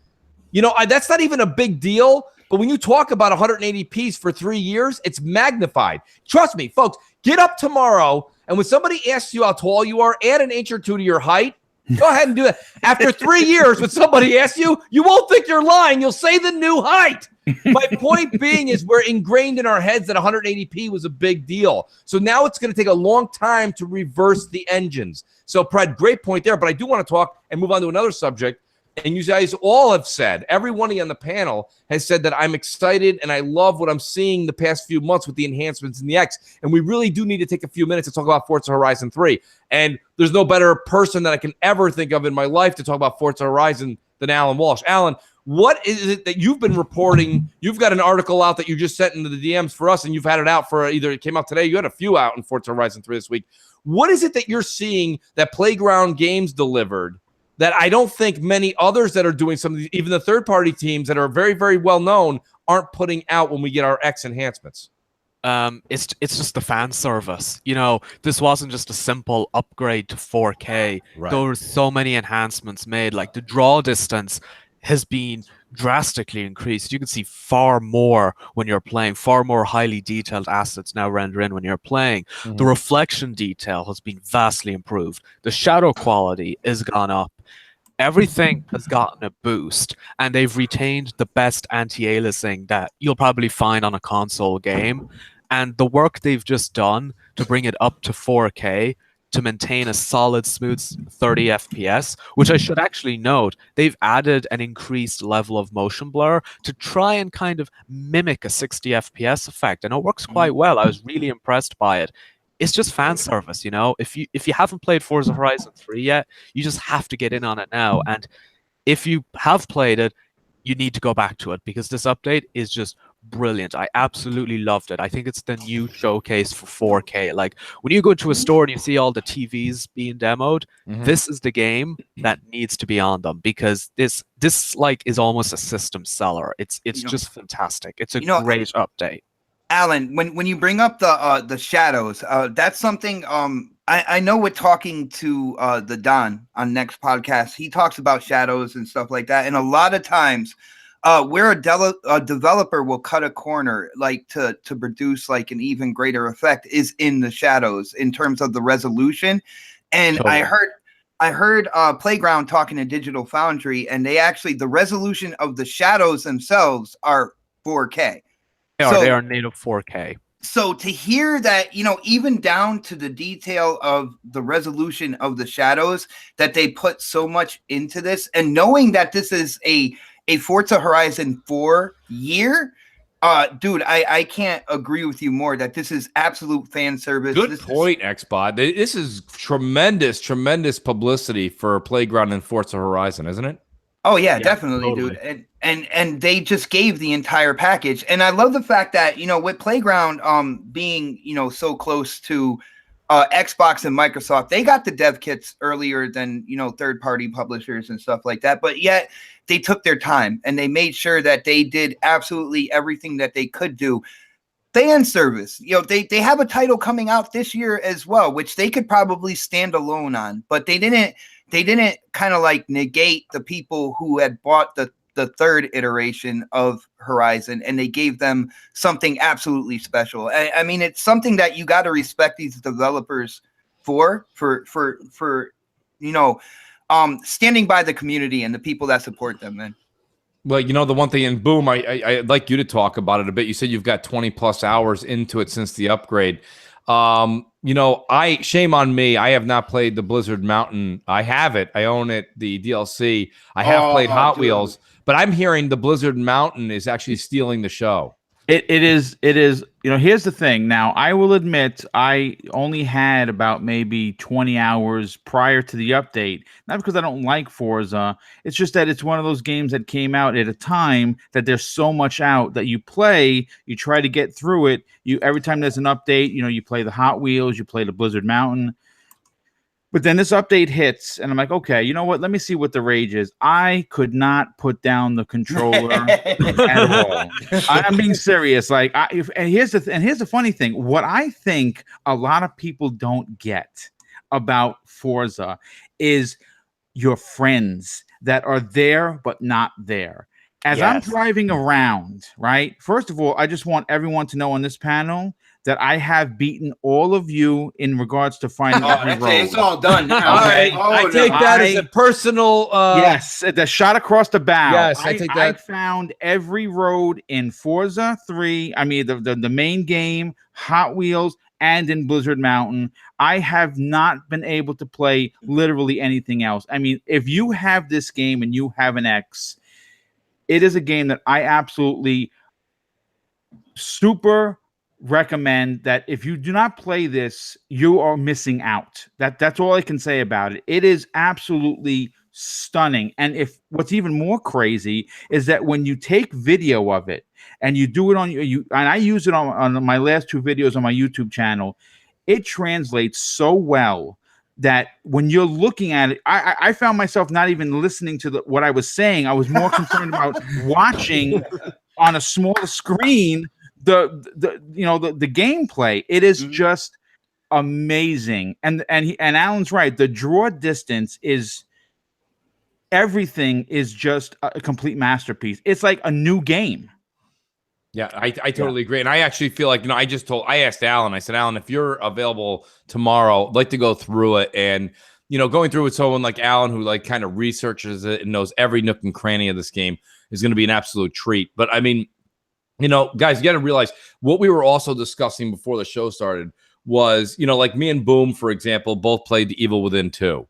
That's not even a big deal. But when you talk about 180p's for 3 years, it's magnified. Trust me, folks, get up tomorrow. And when somebody asks you how tall you are, add an inch or two to your height. Go ahead and do that. After 3 years, when somebody asks you, you won't think you're lying. You'll say the new height. My point being is we're ingrained in our heads that 180p was a big deal. So now it's going to take a long time to reverse the engines. So, Pred, great point there. But I do want to talk and move on to another subject. And you guys all have said, everyone on the panel has said that I'm excited and I love what I'm seeing the past few months with the enhancements in the X. And we really do need to take a few minutes to talk about Forza Horizon 3. And there's no better person that I can ever think of in my life to talk about Forza Horizon than Alan Walsh. Alan, what is it that you've been reporting? You've got an article out that you just sent into the DMs for us, and you've had it out for either it came out today. You had a few out in Forza Horizon 3 this week. What is it that you're seeing that Playground Games delivered that I don't think many others that are doing some of these, even the third-party teams that are very, very well known, aren't putting out when we get our X enhancements? It's just the fan service. This wasn't just a simple upgrade to 4K. Right. There were so many enhancements made. Like the draw distance has been drastically increased. You can see far more when you're playing, far more highly detailed assets now render in when you're playing. Mm-hmm. The reflection detail has been vastly improved. The shadow quality has gone up. Everything has gotten a boost, and they've retained the best anti-aliasing that you'll probably find on a console game. And the work they've just done to bring it up to 4K to maintain a solid, smooth 30 FPS, which I should actually note, they've added an increased level of motion blur to try and kind of mimic a 60 FPS effect. And it works quite well. I was really impressed by it. It's just fan service, If you haven't played Forza Horizon 3 yet, you just have to get in on it now. And if you have played it, you need to go back to it because this update is just brilliant. I absolutely loved it. I think it's the new showcase for 4K. Like when you go to a store and you see all the TVs being demoed, this is the game that needs to be on them, because this like is almost a system seller. It's just fantastic. It's a great update. Alan, when you bring up the shadows, that's something I know with talking to the Don on next podcast, he talks about shadows and stuff like that. And a lot of times where a developer will cut a corner like to produce like an even greater effect is in the shadows in terms of the resolution. And totally. I heard Playground talking to Digital Foundry, and they actually, the resolution of the shadows themselves are 4K. They are native 4K. So to hear that, even down to the detail of the resolution of the shadows, that they put so much into this, and knowing that this is a Forza Horizon 4 year, dude, I can't agree with you more that this is absolute fan service. Good point, Xbot. This is tremendous publicity for Playground and Forza Horizon, isn't it? Oh yeah, definitely, totally. Dude. And they just gave the entire package. And I love the fact that, with Playground being, so close to Xbox and Microsoft, they got the dev kits earlier than, third-party publishers and stuff like that. But yet they took their time and they made sure that they did absolutely everything that they could do. Fan service, they have a title coming out this year as well, which they could probably stand alone on, but they didn't kind of like negate the people who had bought the third iteration of Horizon, and they gave them something absolutely special. I mean, it's something that you got to respect these developers for standing by the community and the people that support them, man. Well, the one thing, and Boom, I'd like you to talk about it a bit. You said you've got 20 plus hours into it since the upgrade. Shame on me. I have not played the Blizzard Mountain. I have it. I own it, the DLC. I have played Hot Wheels, but I'm hearing the Blizzard Mountain is actually stealing the show. It is. Here's the thing. Now, I will admit I only had about maybe 20 hours prior to the update. Not because I don't like Forza. It's just that it's one of those games that came out at a time that there's so much out that you play, you try to get through it. Every time there's an update, you play the Hot Wheels, you play the Blizzard Mountain. But then this update hits, and I'm like, okay, you know what? Let me see what the rage is. I could not put down the controller at all. I'm being serious. Like, and here's the funny thing. What I think a lot of people don't get about Forza is your friends that are there but not there. As I'm driving around, right? First of all, I just want everyone to know on this panel that I have beaten all of you in regards to finding every road. It's all done now. Okay. I take that as a personal... yes, the shot across the bow. Yes, I take that. I found every road in Forza 3, the main game, Hot Wheels, and in Blizzard Mountain. I have not been able to play literally anything else. I mean, if you have this game and you have an X, it is a game that I absolutely super recommend that if you do not play this, you are missing out. That's all I can say about it. It is absolutely stunning. And what's even more crazy is that when you take video of it and you do it and I use it on my last 2 videos on my YouTube channel, it translates so well that when you're looking at it, I found myself not even listening to what I was saying. I was more concerned about watching on a smaller screen the gameplay. It is just amazing. And Alan's right. The draw distance is everything is just a complete masterpiece. It's like a new game. Yeah, I totally agree. And I actually feel like, I asked Alan, I said, Alan, if you're available tomorrow, I'd like to go through it. And, going through with someone like Alan, who like kind of researches it and knows every nook and cranny of this game, is going to be an absolute treat. But I mean, guys, you got to realize what we were also discussing before the show started was, like me and Boom, for example, both played The Evil Within 2.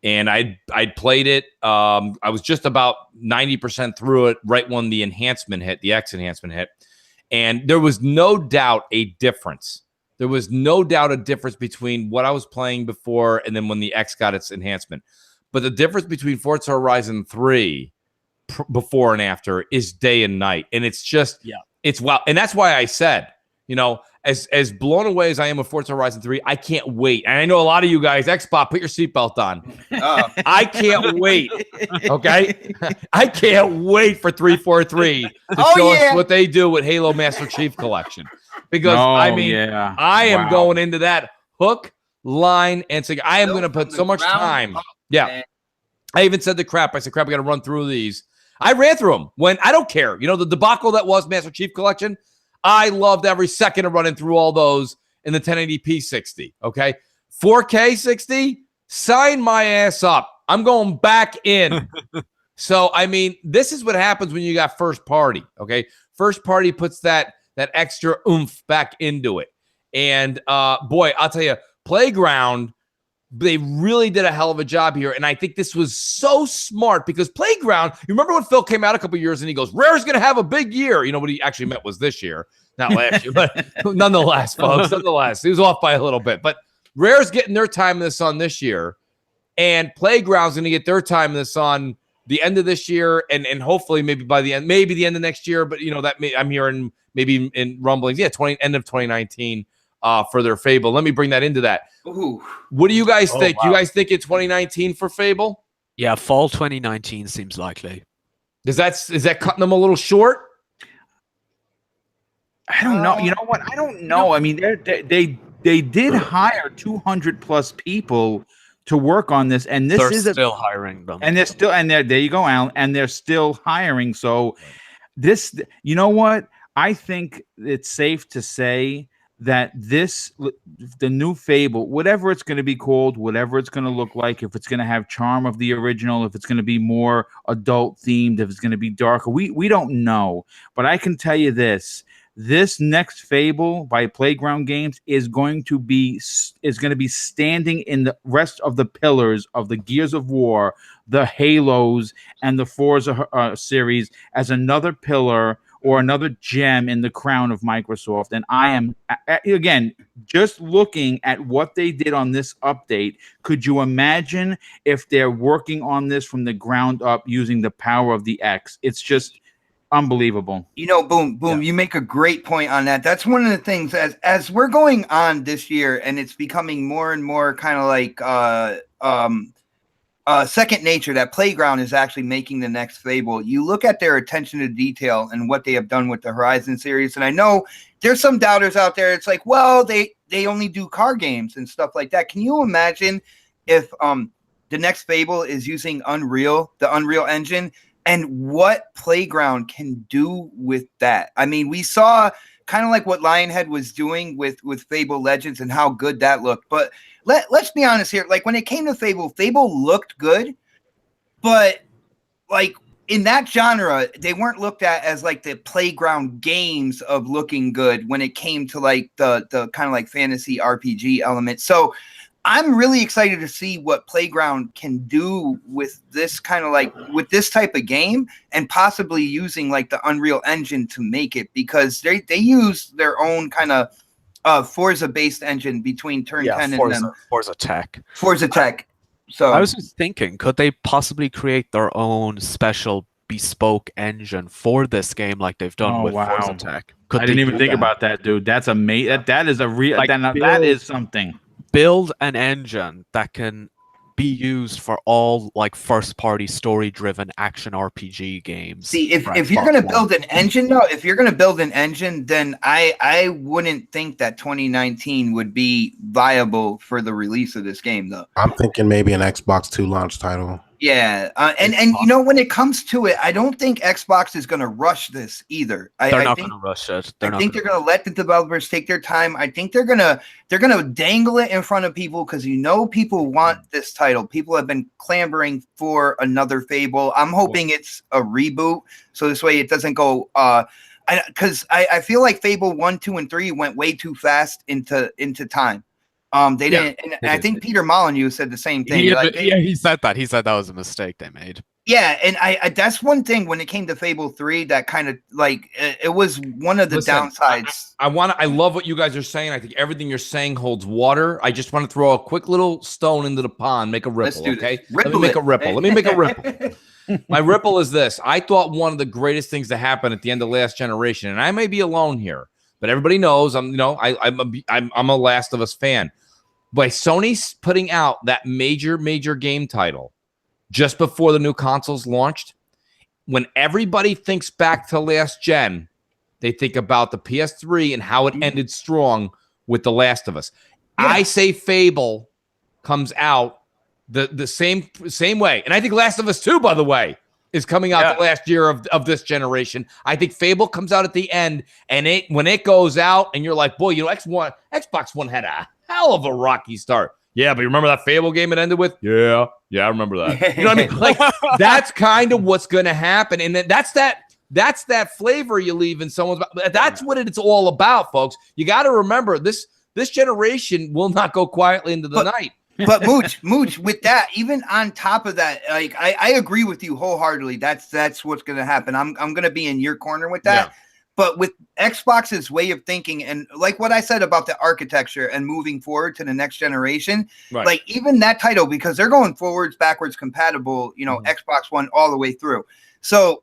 And I'd played it. I was just about 90% through it right when the enhancement hit, the X enhancement hit. And there was no doubt a difference. There was no doubt a difference between what I was playing before and then when the X got its enhancement. But the difference between Forza Horizon 3 before and after is day and night. And it's just It's wow, and that's why I said, as blown away as I am with Forza Horizon 3, I can't wait. And I know a lot of you guys, Xbox, put your seatbelt on. I can't wait. Okay, I can't wait for 343 to show us what they do with Halo Master Chief Collection, because I am going into that hook, line, and sinker. I am going to put so much time. Yeah, I even said I said, crap, I got to run through these. I ran through them when I don't care. The debacle that was Master Chief Collection. I loved every second of running through all those in the 1080p 60. Okay, 4K 60. Sign my ass up. I'm going back in. So I mean, this is what happens when you got first party. Okay, first party puts that extra oomph back into it. And boy, I'll tell you, Playground. They really did a hell of a job here. And I think this was so smart because Playground, you remember when Phil came out a couple years and he goes, Rare's going to have a big year. What he actually meant was this year, not last year, but nonetheless, folks, he was off by a little bit. But Rare's getting their time in the sun this year, and Playground's going to get their time in the sun the end of this year, and hopefully maybe by the end of next year. But I'm hearing maybe in rumblings, end of 2019 for their Fable. Let me bring that into that. Ooh. What do you guys think? Wow. You guys think it's 2019 for Fable? Yeah, fall 2019 seems likely. Is that cutting them a little short? I don't know. You know what? I don't know. I mean, they did hire 200 plus people to work on this, and they're still hiring them. And there you go, Alan. And they're still hiring. So this, you know what? I think it's safe to say that the new Fable, whatever it's going to be called, whatever it's going to look like, if it's going to have charm of the original, if it's going to be more adult themed, if it's going to be darker, we don't know. But I can tell you this next Fable by Playground Games is going to be standing in the rest of the pillars of the Gears of War, the Halos, and the Forza series as another pillar or another gem in the crown of Microsoft. And I am, again, just looking at what they did on this update, could you imagine if they're working on this from the ground up using the power of the X? It's just unbelievable. Boom, yeah. You make a great point on that. That's one of the things as we're going on this year, and it's becoming more and more kind of like second nature that Playground is actually making the next Fable. You look at their attention to detail and what they have done with the Horizon series, and I know there's some doubters out there. It's like, well, they only do car games and stuff like that. Can you imagine if the next Fable is using the Unreal Engine, and what Playground can do with that? I mean, we saw kind of like what Lionhead was doing with Fable Legends and how good that looked, but let's be honest here. Like when it came to Fable looked good, but like in that genre, they weren't looked at as like the Playground games of looking good when it came to like the kind of like fantasy RPG element. So I'm really excited to see what Playground can do with this kind of like with this type of game, and possibly using like the Unreal Engine to make it, because they use their own kind of Forza based engine between Turn 10 and then Forza Tech. So I was just thinking, could they possibly create their own special bespoke engine for this game like they've done with Forza Tech? I didn't even think about that, dude. That's amazing. That is a real that is something. Build an engine that can be used for all like first party story driven action RPG games. See, if you're going to build an engine, then I wouldn't think that 2019 would be viable for the release of this game, though. I'm thinking maybe an Xbox 2 launch title. Yeah, and when it comes to it, I don't think Xbox is going to rush this either. They're not going to rush it. I think they're going to let the developers take their time. I think they're going to dangle it in front of people, because people want this title. People have been clamoring for another Fable. I'm hoping it's a reboot, so this way it doesn't go. Because I feel like Fable 1, 2, and 3 went way too fast into time. They didn't, and I think Peter Molyneux said the same thing. He said that. He said that was a mistake they made. Yeah, and I that's one thing when it came to Fable 3 that kind of like it was one of the downsides. I love what you guys are saying. I think everything you're saying holds water. I just want to throw a quick little stone into the pond, make a ripple. Okay, let me make a ripple. My ripple is this. I thought one of the greatest things to happen at the end of last generation, and I may be alone here, but everybody knows I'm a Last of Us fan. By Sony putting out that major game title just before the new consoles launched, when everybody thinks back to last gen, they think about the PS3 and how it ended strong with The Last of Us. Yeah. I say Fable comes out the same way. And I think Last of Us 2, by the way, is coming out the last year of this generation. I think Fable comes out at the end, and when it goes out, and you're like, boy, you know, Xbox One had a hell of a rocky start. Yeah, but you remember that Fable game it ended with? Yeah, I remember that. You know what I mean? Like, that's kind of what's going to happen, and that's that flavor you leave in someone's mouth. That's what it's all about, folks. You got to remember this generation will not go quietly into the night. But Mooch, with that, even on top of that, like I agree with you wholeheartedly. That's what's going to happen. I'm going to be in your corner with that. Yeah. But with Xbox's way of thinking, and like what I said about the architecture and moving forward to the next generation, like even that title, because they're going forwards, backwards compatible, you know, Xbox One all the way through. So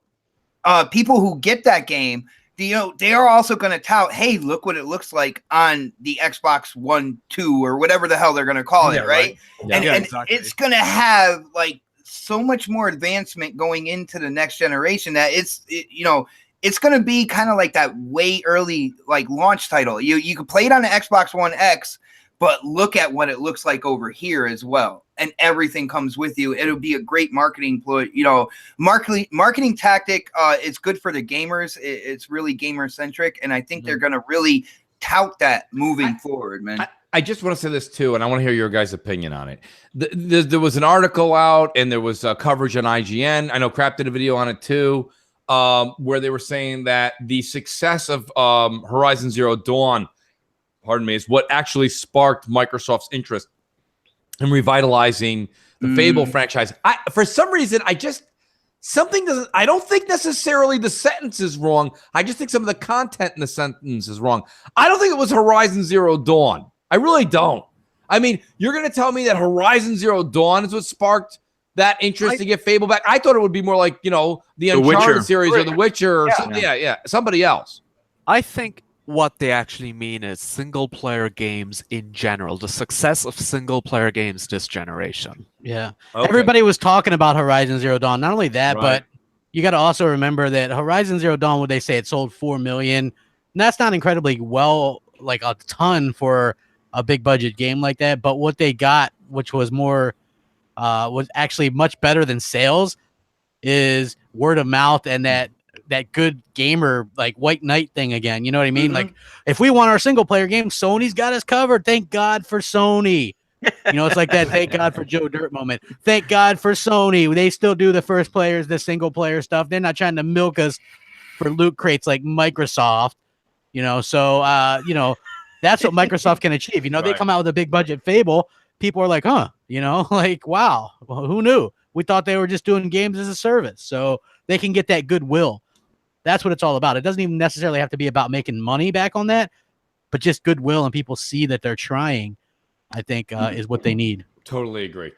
people who get that game, you know, they are also going to tout, hey, look what it looks like on the Xbox One 2 or whatever the hell they're going to call it, right? Yeah. And exactly. It's going to have like so much more advancement going into the next generation that it's going to be kind of like that way early like launch title. You can play it on the Xbox One X, but look at what it looks like over here as well. And everything comes with you. It'll be a great marketing marketing tactic. It's good for the gamers. It's really gamer centric. And I think they're going to really tout that moving forward, man. I just want to say this too, and I want to hear your guys' opinion on it. There was an article out and there was coverage on IGN. I know Crap did a video on it too, where they were saying that the success of Horizon Zero Dawn, is what actually sparked Microsoft's interest in revitalizing the Fable franchise. For some reason, I don't think necessarily the sentence is wrong. I just think some of the content in the sentence is wrong. I don't think it was Horizon Zero Dawn. I really don't. I mean, you're going to tell me that Horizon Zero Dawn is what sparked that interest to get Fable back? I thought it would be more like, you know, the Uncharted series or The Witcher or something. Yeah, somebody else. I think what they actually mean is single-player games in general, the success of single-player games this generation. Yeah. Okay. Everybody was talking about Horizon Zero Dawn. Not only that, but you got to also remember that Horizon Zero Dawn, what they say, it sold 4 million. And that's not incredibly well, like a ton for a big-budget game like that. But what they got, which was more, was actually much better than sales, is word of mouth and that good gamer like white knight thing again. You know what I mean? Like if we want our single player game, Sony's got us covered. Thank God for Sony. You know, it's like that thank God for Joe Dirt moment. Thank God for Sony. They still do the first players, the single player stuff. They're not trying to milk us for loot crates like Microsoft, you know. So you know, that's what Microsoft can achieve. You know, they come out with a big budget Fable. People are like, you know, like, wow, well, who knew? We thought they were just doing games as a service. So they can get that goodwill. That's what it's all about. It doesn't even necessarily have to be about making money back on that, but just goodwill and people see that they're trying, I think, is what they need. Totally agree.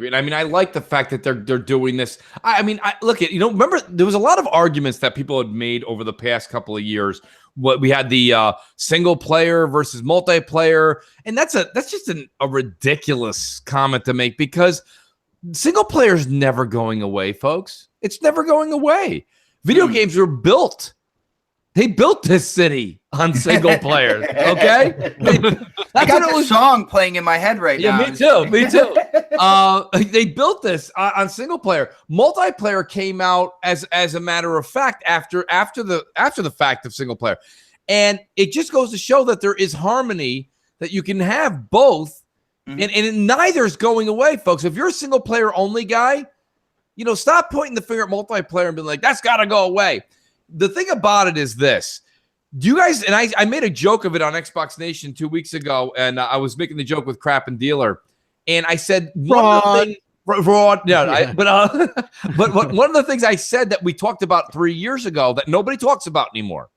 And I mean, I like the fact that they're doing this. I mean, look at, you know, remember there was a lot of arguments that people had made over the past couple of years. What we had the single player versus multiplayer, and that's just a ridiculous comment to make because single player is never going away, folks. It's never going away. Video games were built. They built this city on single players. Okay, I got the song playing in my head right now. Yeah, me too. They built this on single player. Multiplayer came out as a matter of fact after the fact of single player, and it just goes to show that there is harmony, that you can have both, and neither's going away, folks. If you're a single player only guy, you know, stop pointing the finger at multiplayer and being like, that's got to go away. The thing about it is this. Do you guys, and I made a joke of it on Xbox Nation 2 weeks ago, and I was making the joke with Crap and Dealer, and I said, but one of the things I said that we talked about 3 years ago that nobody talks about anymore.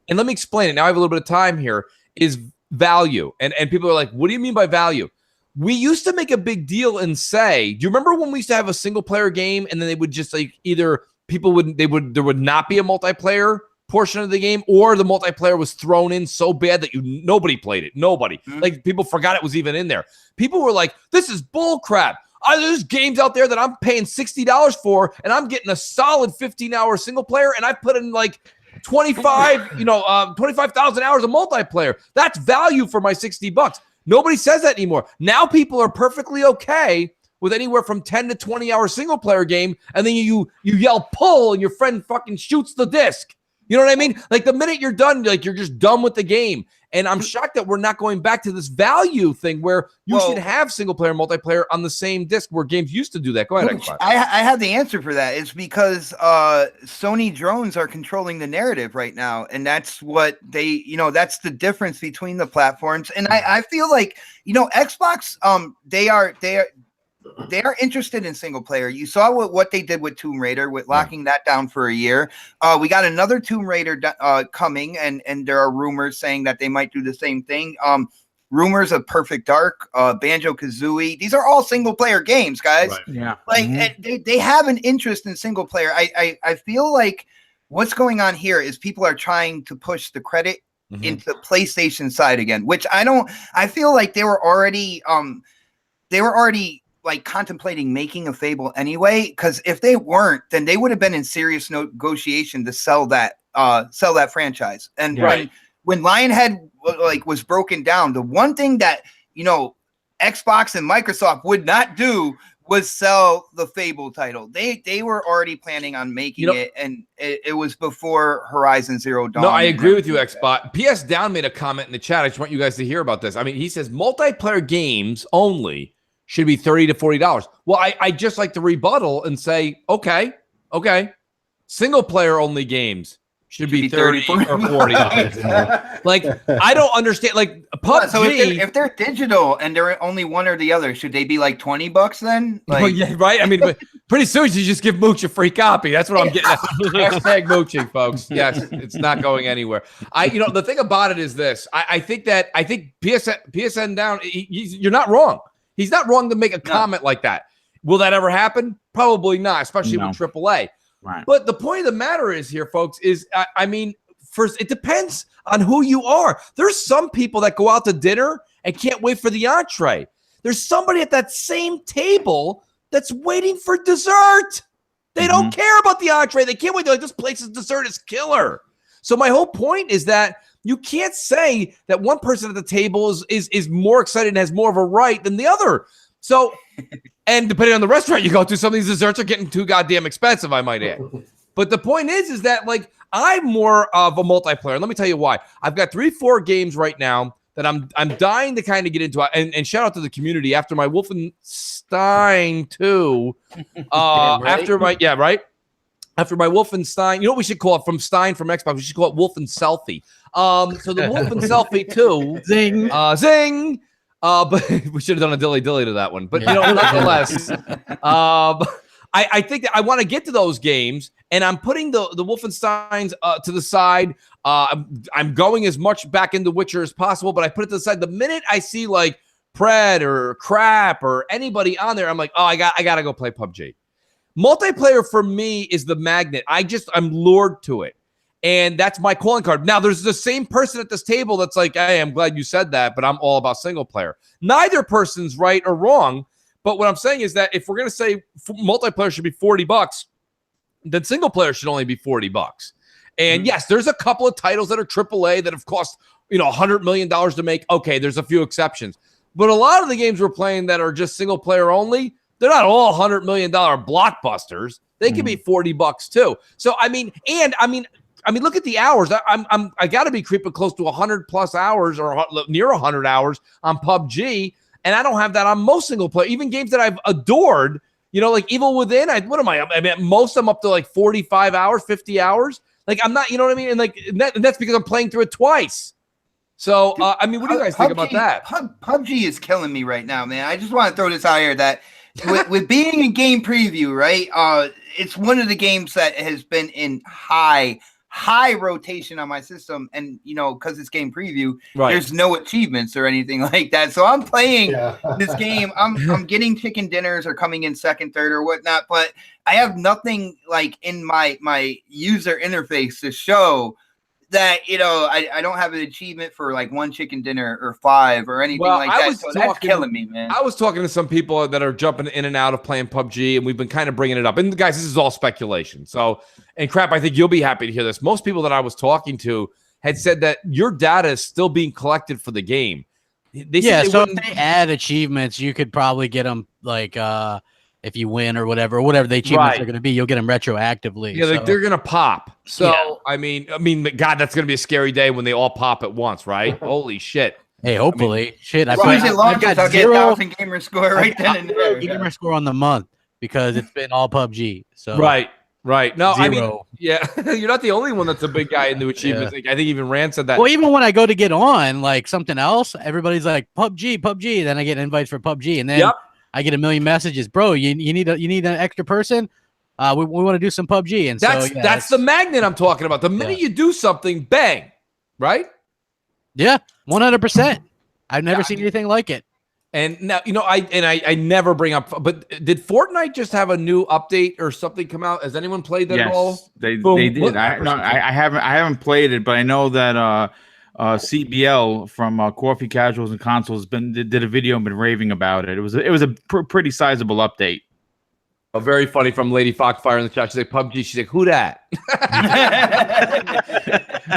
And let me explain it. Now I have a little bit of time here, is value. And people are like, what do you mean by value? we used to make a big deal and say, do you remember when we used to have a single player game and then they would just like either there would not be a multiplayer portion of the game, or the multiplayer was thrown in so bad that nobody played it. Nobody. Like people forgot it was even in there. People were like, this is bull crap. There's games out there that I'm paying $60 for and I'm getting a solid 15-hour single player and I put in like 25,000 hours of multiplayer. That's value for my $60. Nobody says that anymore. Now people are perfectly okay with anywhere from 10 to 20-hour single-player game, and then you yell pull, and your friend fucking shoots the disc. You know what I mean? Like the minute you're done, like you're just done with the game. And I'm shocked that we're not going back to this value thing where you should have single-player and multiplayer on the same disc where games used to do that. Go ahead, Xbox. I have the answer for that. It's because Sony drones are controlling the narrative right now, and that's what that's the difference between the platforms. And I feel like Xbox, they are interested in single player. You saw what they did with Tomb Raider, with locking that down for a year. We got another Tomb Raider coming, and there are rumors saying that they might do the same thing. Rumors of Perfect Dark, Banjo-Kazooie. These are all single player games, guys. Right. Yeah. Like they have an interest in single player. I feel like what's going on here is people are trying to push the credit into the PlayStation side again, which I feel like they were already like contemplating making a Fable anyway, because if they weren't, then they would have been in serious negotiation to sell that franchise. And when Lionhead was broken down, the one thing that Xbox and Microsoft would not do was sell the Fable title. They were already planning on making it, and it was before Horizon Zero Dawn. No, I agree with you, Xbox. PS Down made a comment in the chat. I just want you guys to hear about this. I mean, he says multiplayer games only should be $30 to $40. Well, I just like to rebuttal and say, okay. Single player only games should be 30 or $40. Like, I don't understand. Like PUBG. So if they're digital and they're only one or the other, should they be like $20 then? Like, well, yeah, right. I mean, but pretty soon you just give Mooch a free copy. That's what I'm getting at. Hashtag mooching, folks. Yes, it's not going anywhere. The thing about it is this. I think PSN Down, you're not wrong. He's not wrong to make a comment like that. Will that ever happen? Probably not, especially with AAA. Right. But the point of the matter is here, folks, is, first, it depends on who you are. There's some people that go out to dinner and can't wait for the entree. There's somebody at that same table that's waiting for dessert. They don't care about the entree. They can't wait. They're like, this place's dessert is killer. So my whole point is that you can't say that one person at the table is more excited and has more of a right than the other. So, and depending on the restaurant you go to, some of these desserts are getting too goddamn expensive, I might add. But the point is that like I'm more of a multiplayer. Let me tell you why. I've got 3-4 games right now that I'm dying to kind of get into. And shout out to the community after my Wolfenstein 2. After my Wolfenstein, you know what we should call it from Xbox? We should call it Wolfen Selfie. So the Wolfen Selfie 2. Zing. Zing. But we should have done a dilly to that one. But nonetheless, I think that I want to get to those games, and I'm putting the Wolfensteins to the side. I'm going as much back into Witcher as possible, but I put it to the side. The minute I see like Pred or Crap or anybody on there, I'm like, oh, I gotta go play PUBG. Multiplayer for me is the magnet. I'm lured to it. And that's my calling card. Now, there's the same person at this table that's like, hey, I'm glad you said that, but I'm all about single player. Neither person's right or wrong. But what I'm saying is that if we're going to say multiplayer should be $40, then single player should only be $40. And yes, there's a couple of titles that are AAA that have cost, $100 million to make. Okay, there's a few exceptions. But a lot of the games we're playing that are just single player only, they're not all $100 million blockbusters. They can be $40 too. So, I mean, look at the hours. I got to be creeping close to 100+ hours or near 100 hours on PUBG, and I don't have that on most single player. Even games that I've adored, like Evil Within. What am I? I mean, most I'm up to like 45 hours, 50 hours. Like I'm not, you know what I mean? And that's because I'm playing through it twice. So, what do you guys think about that? PUBG is killing me right now, man. I just want to throw this out here that with being in game preview, right? It's one of the games that has been in high high rotation on my system, and because it's game preview, right, there's no achievements or anything like that. So I'm playing this game. I'm getting chicken dinners or coming in second, third, or whatnot, but I have nothing like in my user interface to show that I don't have an achievement for like 1 chicken dinner or 5 or anything like that. So that's killing me, man. I was talking to some people that are jumping in and out of playing PUBG, and we've been kind of bringing it up. And guys, this is all speculation. So, and crap, I think you'll be happy to hear this. Most people that I was talking to had said that your data is still being collected for the game. So if they add achievements, you could probably get them like if you win or whatever the achievements are going to be, you'll get them retroactively. Yeah, like they're going to pop. So, I mean, God, that's going to be a scary day when they all pop at once, right? Holy shit. Hey, hopefully. I've got 0 gamer score right then and there. Gamer score on the month because it's been all PUBG. So Right. No, 0. I mean, yeah, you're not the only one that's a big guy in the achievements. Like, I think even Rand said that. Well, even when I go to get on like something else, everybody's like PUBG. Then I get invites for PUBG, and then I get a million messages, bro. You need an extra person. We want to do some PUBG, and that's the magnet I'm talking about. The minute you do something, bang, right? Yeah, 100%. I've never seen anything like it. And now I never bring up. But did Fortnite just have a new update or something come out? Has anyone played that at all? They did. I haven't played it, but I know that CBL from Coffee Casuals and Consoles did a video and been raving about it. It was a pretty sizable update. Oh, very funny from Lady Foxfire in the chat. She's like, PUBG. She's like, who that?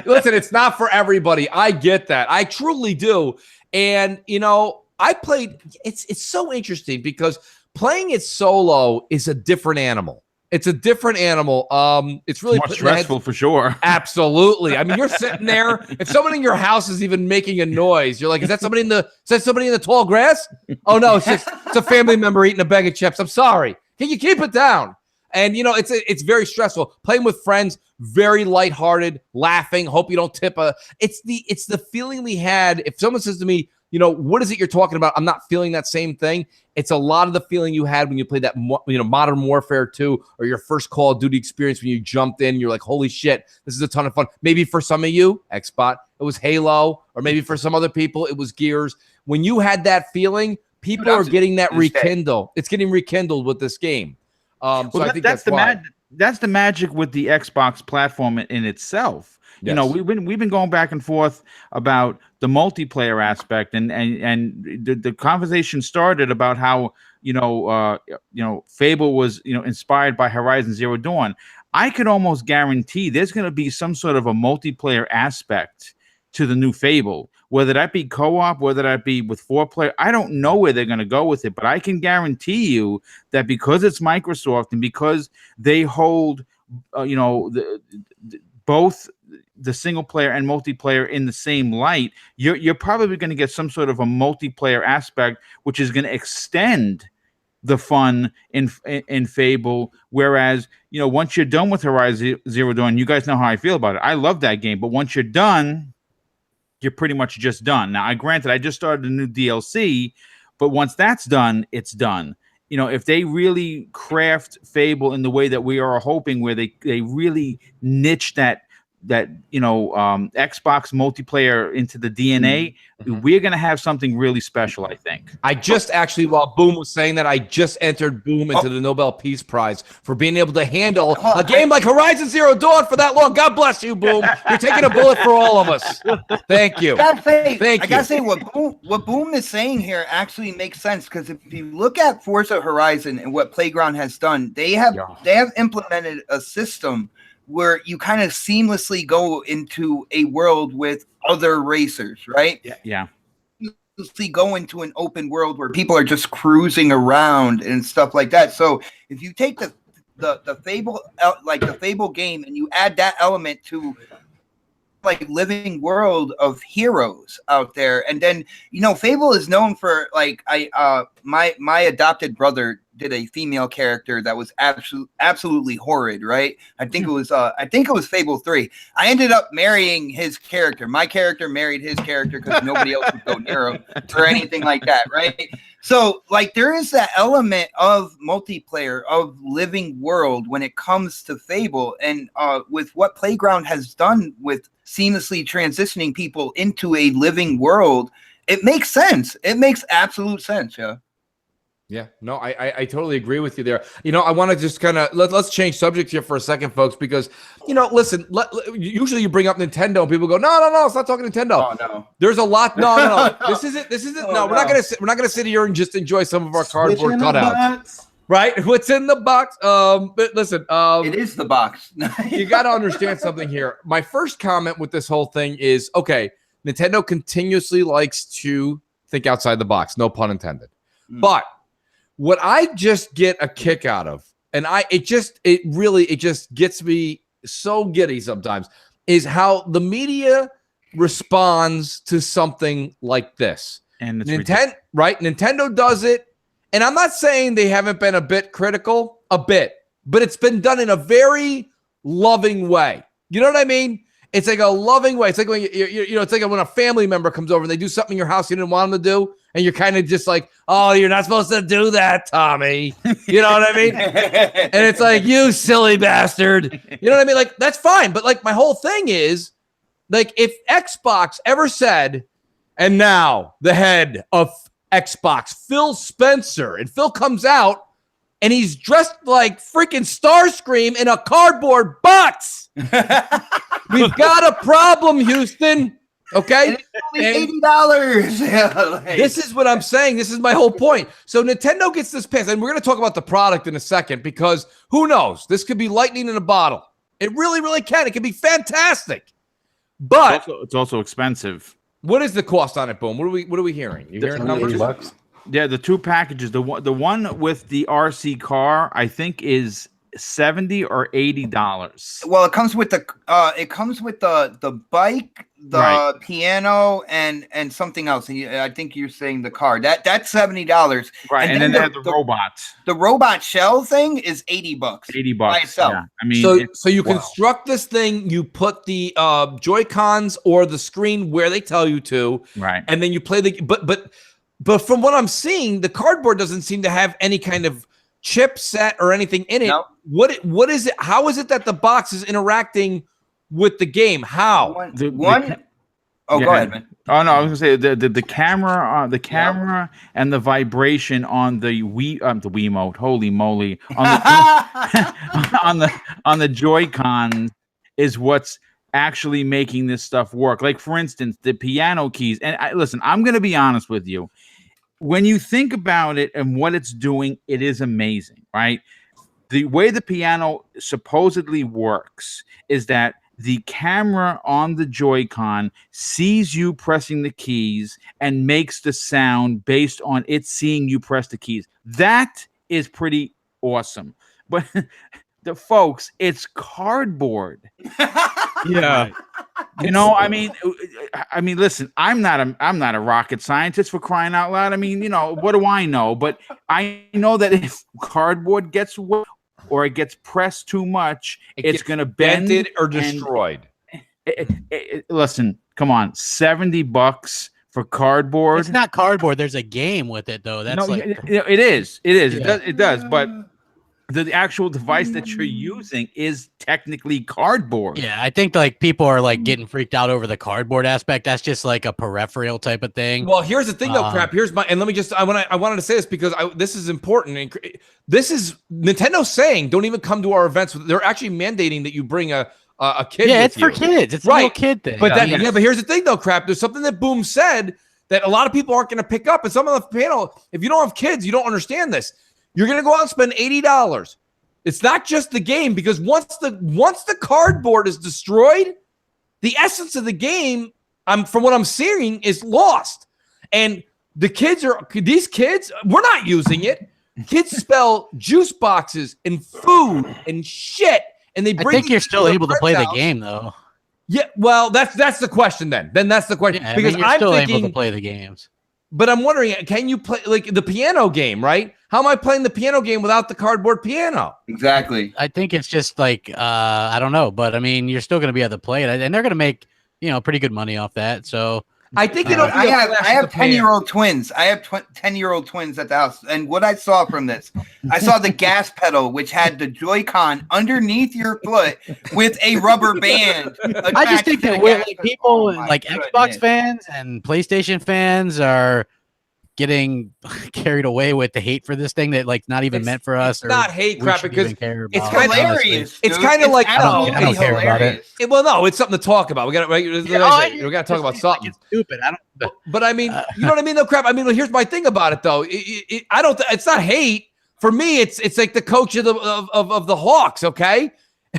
Listen, it's not for everybody. I get that. I truly do. And I played. It's so interesting because playing it solo is a different animal. It's a different animal. It's really more stressful for sure. Absolutely. I mean, you're sitting there. If someone in your house is even making a noise, you're like, is that somebody in the tall grass? Oh no, it's a family member eating a bag of chips. I'm sorry. Can you keep it down? And it's very stressful. Playing with friends, very lighthearted, laughing. Hope you don't tip it's the feeling we had. If someone says to me, what is it you're talking about? I'm not feeling that same thing. It's a lot of the feeling you had when you played that, Modern Warfare 2 or your first Call of Duty experience when you jumped in. You're like, holy shit, this is a ton of fun. Maybe for some of you, Xbot, it was Halo, or maybe for some other people, it was Gears. When you had that feeling, people are getting that rekindled. It's getting rekindled with this game. So I think that's the magic with the Xbox platform in itself. Yes. We've been going back and forth about the multiplayer aspect, and the conversation started about how Fable was inspired by Horizon Zero Dawn. I could almost guarantee there's going to be some sort of a multiplayer aspect to the new Fable, whether that be co-op, whether that be with 4-player. I don't know where they're going to go with it, but I can guarantee you that because it's Microsoft and because they hold both the single player and multiplayer in the same light, you're probably going to get some sort of a multiplayer aspect, which is going to extend the fun in Fable. Whereas, once you're done with Horizon Zero Dawn, you guys know how I feel about it. I love that game, but once you're done, you're pretty much just done. Now, granted, I just started a new DLC, but once that's done, it's done. If they really craft Fable in the way that we are hoping, where they really niche that Xbox multiplayer into the DNA, we're going to have something really special, I think. I just actually, while Boom was saying that, I just entered Boom into the Nobel Peace Prize for being able to handle a game like Horizon Zero Dawn for that long. God bless you, Boom. You're taking a bullet for all of us. Thank you. I gotta say, what Boom is saying here actually makes sense, because if you look at Forza Horizon and what Playground has done, they have implemented a system where you kind of seamlessly go into a world with other racers, right? Yeah. Seamlessly go into an open world where people are just cruising around and stuff like that. So if you take the Fable, like the Fable game, and you add that element to like living world of heroes out there, and then Fable is known for like my adopted brother did a female character that was absolutely horrid, right? I think it was Fable 3. I ended up marrying his character. My character married his character because nobody else would go near him or anything like that, right? So, like, there is that element of multiplayer, of living world when it comes to Fable, and with what Playground has done with seamlessly transitioning people into a living world, it makes sense. It makes absolute sense, yeah. Yeah, no, I totally agree with you there. You know, I want to just kind of let's change subject here for a second, folks, because listen. Usually you bring up Nintendo and people go, no, let's not talk Nintendo. Oh no, there's a lot. No. This isn't. No, we're not gonna sit here and just enjoy some of our cardboard cutouts. Right? What's in the box? But listen, it is the box. You got to understand something here. My first comment with this whole thing is, okay, Nintendo continuously likes to think outside the box. No pun intended. But what I just get a kick out of, and it just gets me so giddy sometimes, is how the media responds to something like this. And it's Nintendo does it, and I'm not saying they haven't been a bit critical, but it's been done in a very loving way. You know what I mean? It's like a loving way. It's like when it's like when a family member comes over and they do something in your house you didn't want them to do, and you're kind of just like, oh, you're not supposed to do that, Tommy. You know what I mean? And it's like, you silly bastard. You know what I mean? Like, that's fine. But like, my whole thing is, like, if Xbox ever said, and now the head of Xbox, Phil Spencer, and Phil comes out and he's dressed like freaking Starscream in a cardboard box. We've got a problem, Houston. Okay, and it's only $80. This is what I'm saying. This is my whole point. So Nintendo gets this pass, and we're going to talk about the product in a second, because who knows? This could be lightning in a bottle. It really, really can. It can be fantastic. But it's also expensive. What is the cost on it, Boom? What are we hearing? You hearing numbers? $80. Yeah, the two packages. The one with the RC car, I think, is $70 or $80. Well, it comes with the bike, the piano, and something else. And I think you're saying the car. That's $70. Right, and then they have the robots. The robot shell thing is $80. $80 by itself. Yeah. I mean, so you construct this thing. You put the Joy-Cons or the screen where they tell you to, right, and then you play the. But from what I'm seeing, the cardboard doesn't seem to have any kind of chipset or anything in it. Nope. What is it? How is it that the box is interacting with the game? How? Go ahead, man. Oh no, I was gonna say the camera and the vibration on the Wiimote. Holy moly! On the Joy-Con is what's actually making this stuff work. Like, for instance, the piano keys. And listen, I'm gonna be honest with you. When you think about it and what it's doing, it is amazing, right? The way the piano supposedly works is that the camera on the Joy-Con sees you pressing the keys and makes the sound based on it seeing you press the keys. That is pretty awesome. But folks, it's cardboard. Yeah. You know, I mean, listen, I'm not a rocket scientist, for crying out loud. I mean, what do I know? But I know that if cardboard gets wet or it gets pressed too much, it's going to bend or destroyed. Listen, come on, $70 for cardboard. It's not cardboard. There's a game with it, though. That's it is. Yeah. It does. But the actual device that you're using is technically cardboard. Yeah, I think like people are like getting freaked out over the cardboard aspect. That's just like a peripheral type of thing. Well, here's the thing though, crap. And let me just I wanted to say this because this is important, and this is Nintendo saying don't even come to our events. They're actually mandating that you bring a kid. Yeah, with it's for kids. It's a little kid thing. But but here's the thing though, crap. There's something that Boom said that a lot of people aren't going to pick up, and some of the panel, if you don't have kids, you don't understand this. You're going to go out and spend $80. It's not just the game, because once the cardboard is destroyed, the essence of the game, from what I'm seeing, is lost. And these kids, we're not using it. Kids spell juice boxes and food and shit, and they bring. I think you're still able to play the game though. Yeah, well, that's the question then. Then that's the question, because you're still able to play the games. But I'm wondering, can you play like the piano game, right? How am I playing the piano game without the cardboard piano? Exactly. I think it's just like, I don't know, but I mean, you're still going to be able to play it, and they're going to make, pretty good money off that. So I think it'll. I have 10-year-old twins. I have 10-year-old twins at the house, and what I saw from this, I saw the gas pedal, which had the Joy-Con underneath your foot with a rubber band. I just think that like people, like Xbox fans and PlayStation fans, are getting carried away with the hate for this thing that like not even meant for us. Or not hate crap because it's hilarious. It's kind of like I don't care about it. Well, no, it's something to talk about. We got to talk about something. Like it's stupid. But I mean, you know what I mean? Though, crap. I mean, here's my thing about it, though. I don't. It's not hate for me. It's like the coach of the Hawks. Okay,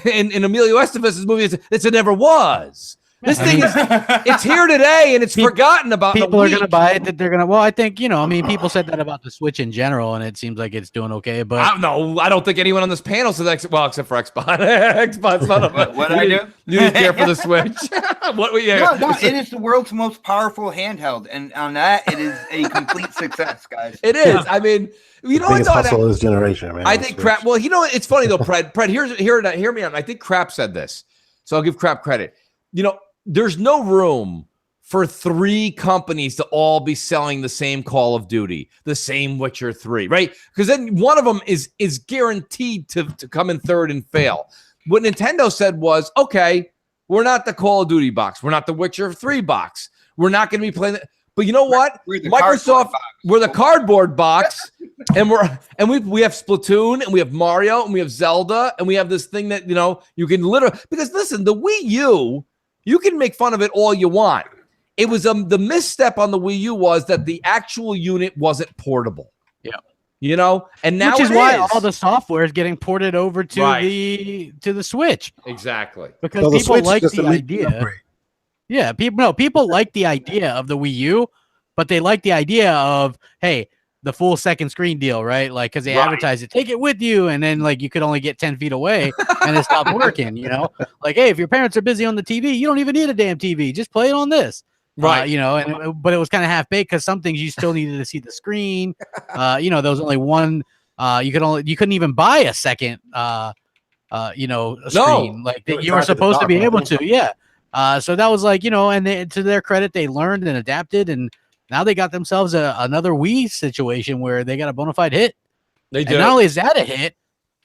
in Emilio Estevez's movie, it's a never was. This thing is, it's here today and it's forgotten about. People are going to buy it. That they're going to, well, I think, I mean, people said that about the Switch in general, and it seems like it's doing okay. But I don't think anyone on this panel says, except for Xbox. Xbox, none of it. What I do? You didn't care for the Switch. No, it is the world's most powerful handheld. And on that, it is a complete success, guys. It is. I mean, you know what? Hustle of this generation, man. I think Crap, well, it's funny though, Pred, hear me out. I think Crap said this. So I'll give Crap credit. There's no room for 3 companies to all be selling the same Call of Duty, the same Witcher 3, right? Because then one of them is guaranteed to come in third and fail. What Nintendo said was, okay, we're not the Call of Duty box. We're not the Witcher 3 box. We're not going to be playing that. But you know what? Microsoft, we're the cardboard box, and we have Splatoon, and we have Mario, and we have Zelda, and we have this thing that, you can literally, because listen, the Wii U, you can make fun of it all you want. It was the misstep on the Wii U was that the actual unit wasn't portable. Yeah. And now which is why all the software is getting ported over to the Switch. Exactly. Because people like the idea. Yeah, people like the idea of the Wii U, but they like the idea of, hey, the full second screen deal, right? Like, because they advertise it, take it with you, and then like you could only get 10 feet away, and it stopped working. Like, hey, if your parents are busy on the TV, you don't even need a damn TV. Just play it on this, right? But it was kind of half baked because some things you still needed to see the screen. There was only one. You couldn't even buy a second. A screen like that you were supposed to be able to. Yeah. So that was like, and to their credit, they learned and adapted, and now they got themselves another Wii situation where they got a bona fide hit. They do. And not only is that a hit,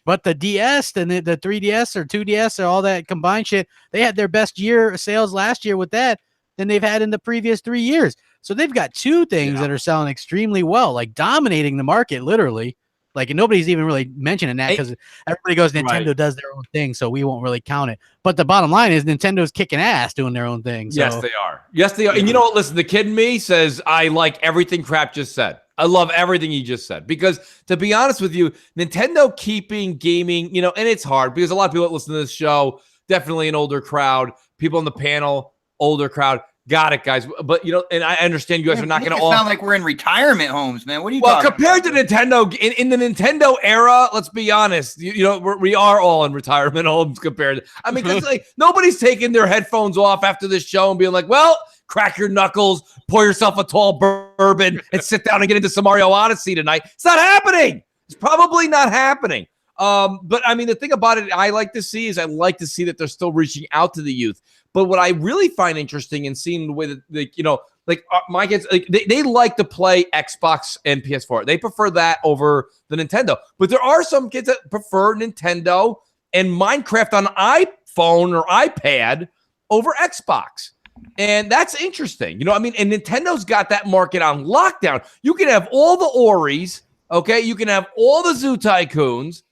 but the DS and the 3DS or 2DS or all that combined shit, they had their best year of sales last year with that than they've had in the previous 3 years. So they've got 2 things that are selling extremely well, like dominating the market, literally. Like, and nobody's even really mentioning that because everybody goes, Nintendo does their own thing, so we won't really count it. But the bottom line is Nintendo's kicking ass doing their own thing. So. Yes, they are. Yes, they are. And you know what? Listen, the kid in me says, I like everything Crap just said. I love everything he just said. Because, to be honest with you, Nintendo keeping gaming, and it's hard because a lot of people that listen to this show, definitely an older crowd. People on the panel, older crowd. Got it, guys. But, and I understand you guys are not going to all... sound like we're in retirement homes, man. What are you talking about? Well, compared to Nintendo, in the Nintendo era, let's be honest, we are all in retirement homes compared. I mean, because like, nobody's taking their headphones off after this show and being like, well, crack your knuckles, pour yourself a tall bourbon, and sit down and get into some Mario Odyssey tonight. It's not happening. It's probably not happening. But, I mean, the thing about it I like to see that they're still reaching out to the youth. But what I really find interesting in seeing the way that, my kids, they like to play Xbox and PS4. They prefer that over the Nintendo. But there are some kids that prefer Nintendo and Minecraft on iPhone or iPad over Xbox. And that's interesting. And Nintendo's got that market on lockdown. You can have all the Oris, okay? You can have all the Zoo Tycoons.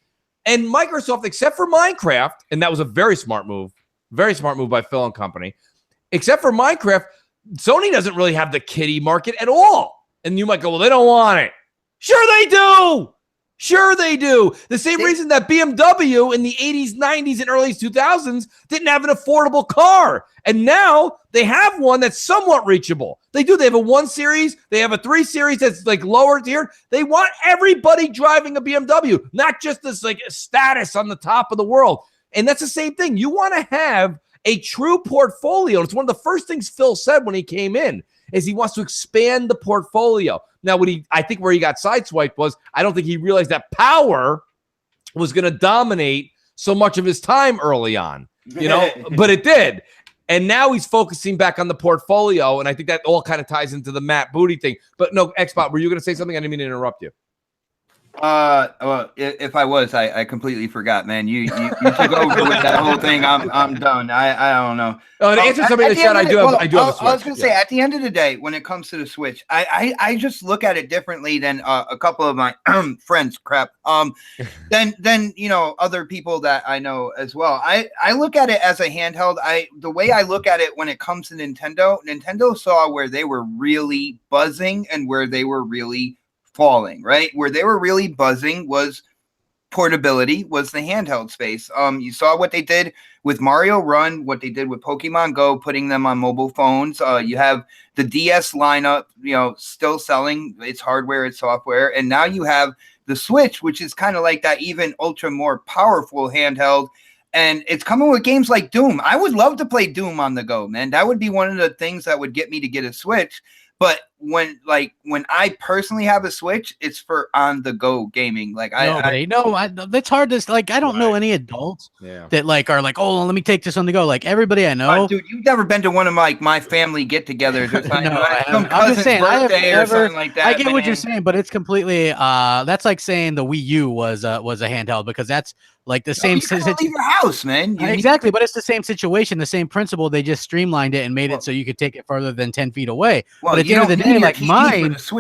And Microsoft, except for Minecraft, and that was a very smart move by Phil and company. Except for Minecraft, Sony doesn't really have the kiddie market at all. And you might go, well, they don't want it. Sure they do. Sure they do. The same reason that BMW in the 80s, 90s, and early 2000s didn't have an affordable car. And now they have one that's somewhat reachable. They do. They have a 1 Series. They have a 3 Series that's like lower tier. They want everybody driving a BMW, not just this like status on the top of the world. And that's the same thing. You want to have a true portfolio. It's one of the first things Phil said when he came in, is he wants to expand the portfolio. Now, I think where he got sideswiped was, I don't think he realized that power was going to dominate so much of his time early on, but it did. And now he's focusing back on the portfolio. And I think that all kind of ties into the Matt Booty thing. But no, Xbox, were you going to say something? I didn't mean to interrupt you. Well, if I was, I completely forgot, man. You took over with that whole thing. I'm done. I don't know. To answer somebody in the chat, I do have a Switch. I was gonna say, at the end of the day, when it comes to the Switch, I just look at it differently than a couple of my friends. Then other people that I know as well. I look at it as a handheld. The way I look at it when it comes to Nintendo saw where they were really buzzing and where they were really falling, right? Where they were really buzzing was portability, was the handheld space. You saw what they did with Mario Run, what they did with Pokemon Go, putting them on mobile phones. You have the DS lineup, still selling its hardware, its software, and now you have the Switch, which is kind of like that even ultra more powerful handheld. And it's coming with games like Doom. I would love to play Doom on the go, man. That would be one of the things that would get me to get a Switch. But when I personally have a Switch, it's for on the go gaming. Like it's hard to I don't know any adults that are like, oh, let me take this on the go. Like everybody I know, dude, you've never been to one of my family get-togethers or something. I'm just saying, or something like that. I get what you're saying, but it's completely that's like saying the Wii U was a handheld, because that's like the same. You leave your house, man. Exactly, but it's the same situation, the same principle. They just streamlined it and made it so you could take it further than 10 feet away. Well, but at the end of the day, like mine's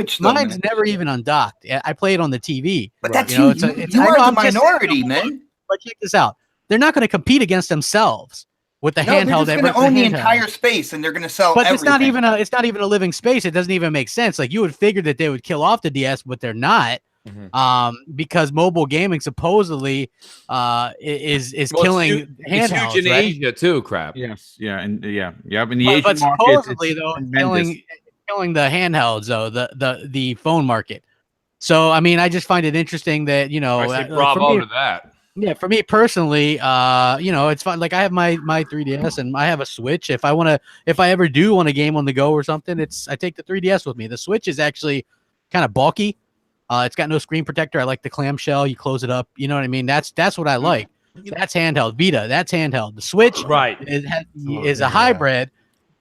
never even undocked. I play it on the TV. But that's you are the minority, man. But check this out: they're not going to compete against themselves with the handheld. They're going to own the entire space, and they're going to sell. But it's not even a living space. It doesn't even make sense. Like you would figure that they would kill off the DS, but they're not. Because mobile gaming supposedly is killing handhelds. It's huge in Asia too, crap. Yes, in the Asian but market, supposedly though, killing the handhelds though, the phone market. So I mean, I just find it interesting that I say bravo to that. Yeah, for me personally, it's fun. Like I have my 3DS and I have a Switch. If I ever do want a game on the go or something, I take the 3DS with me. The Switch is actually kind of bulky. It's got no screen protector. I like the clamshell. You close it up. You know what I mean? That's what I like. That's handheld. Vita, that's handheld. The Switch is a hybrid.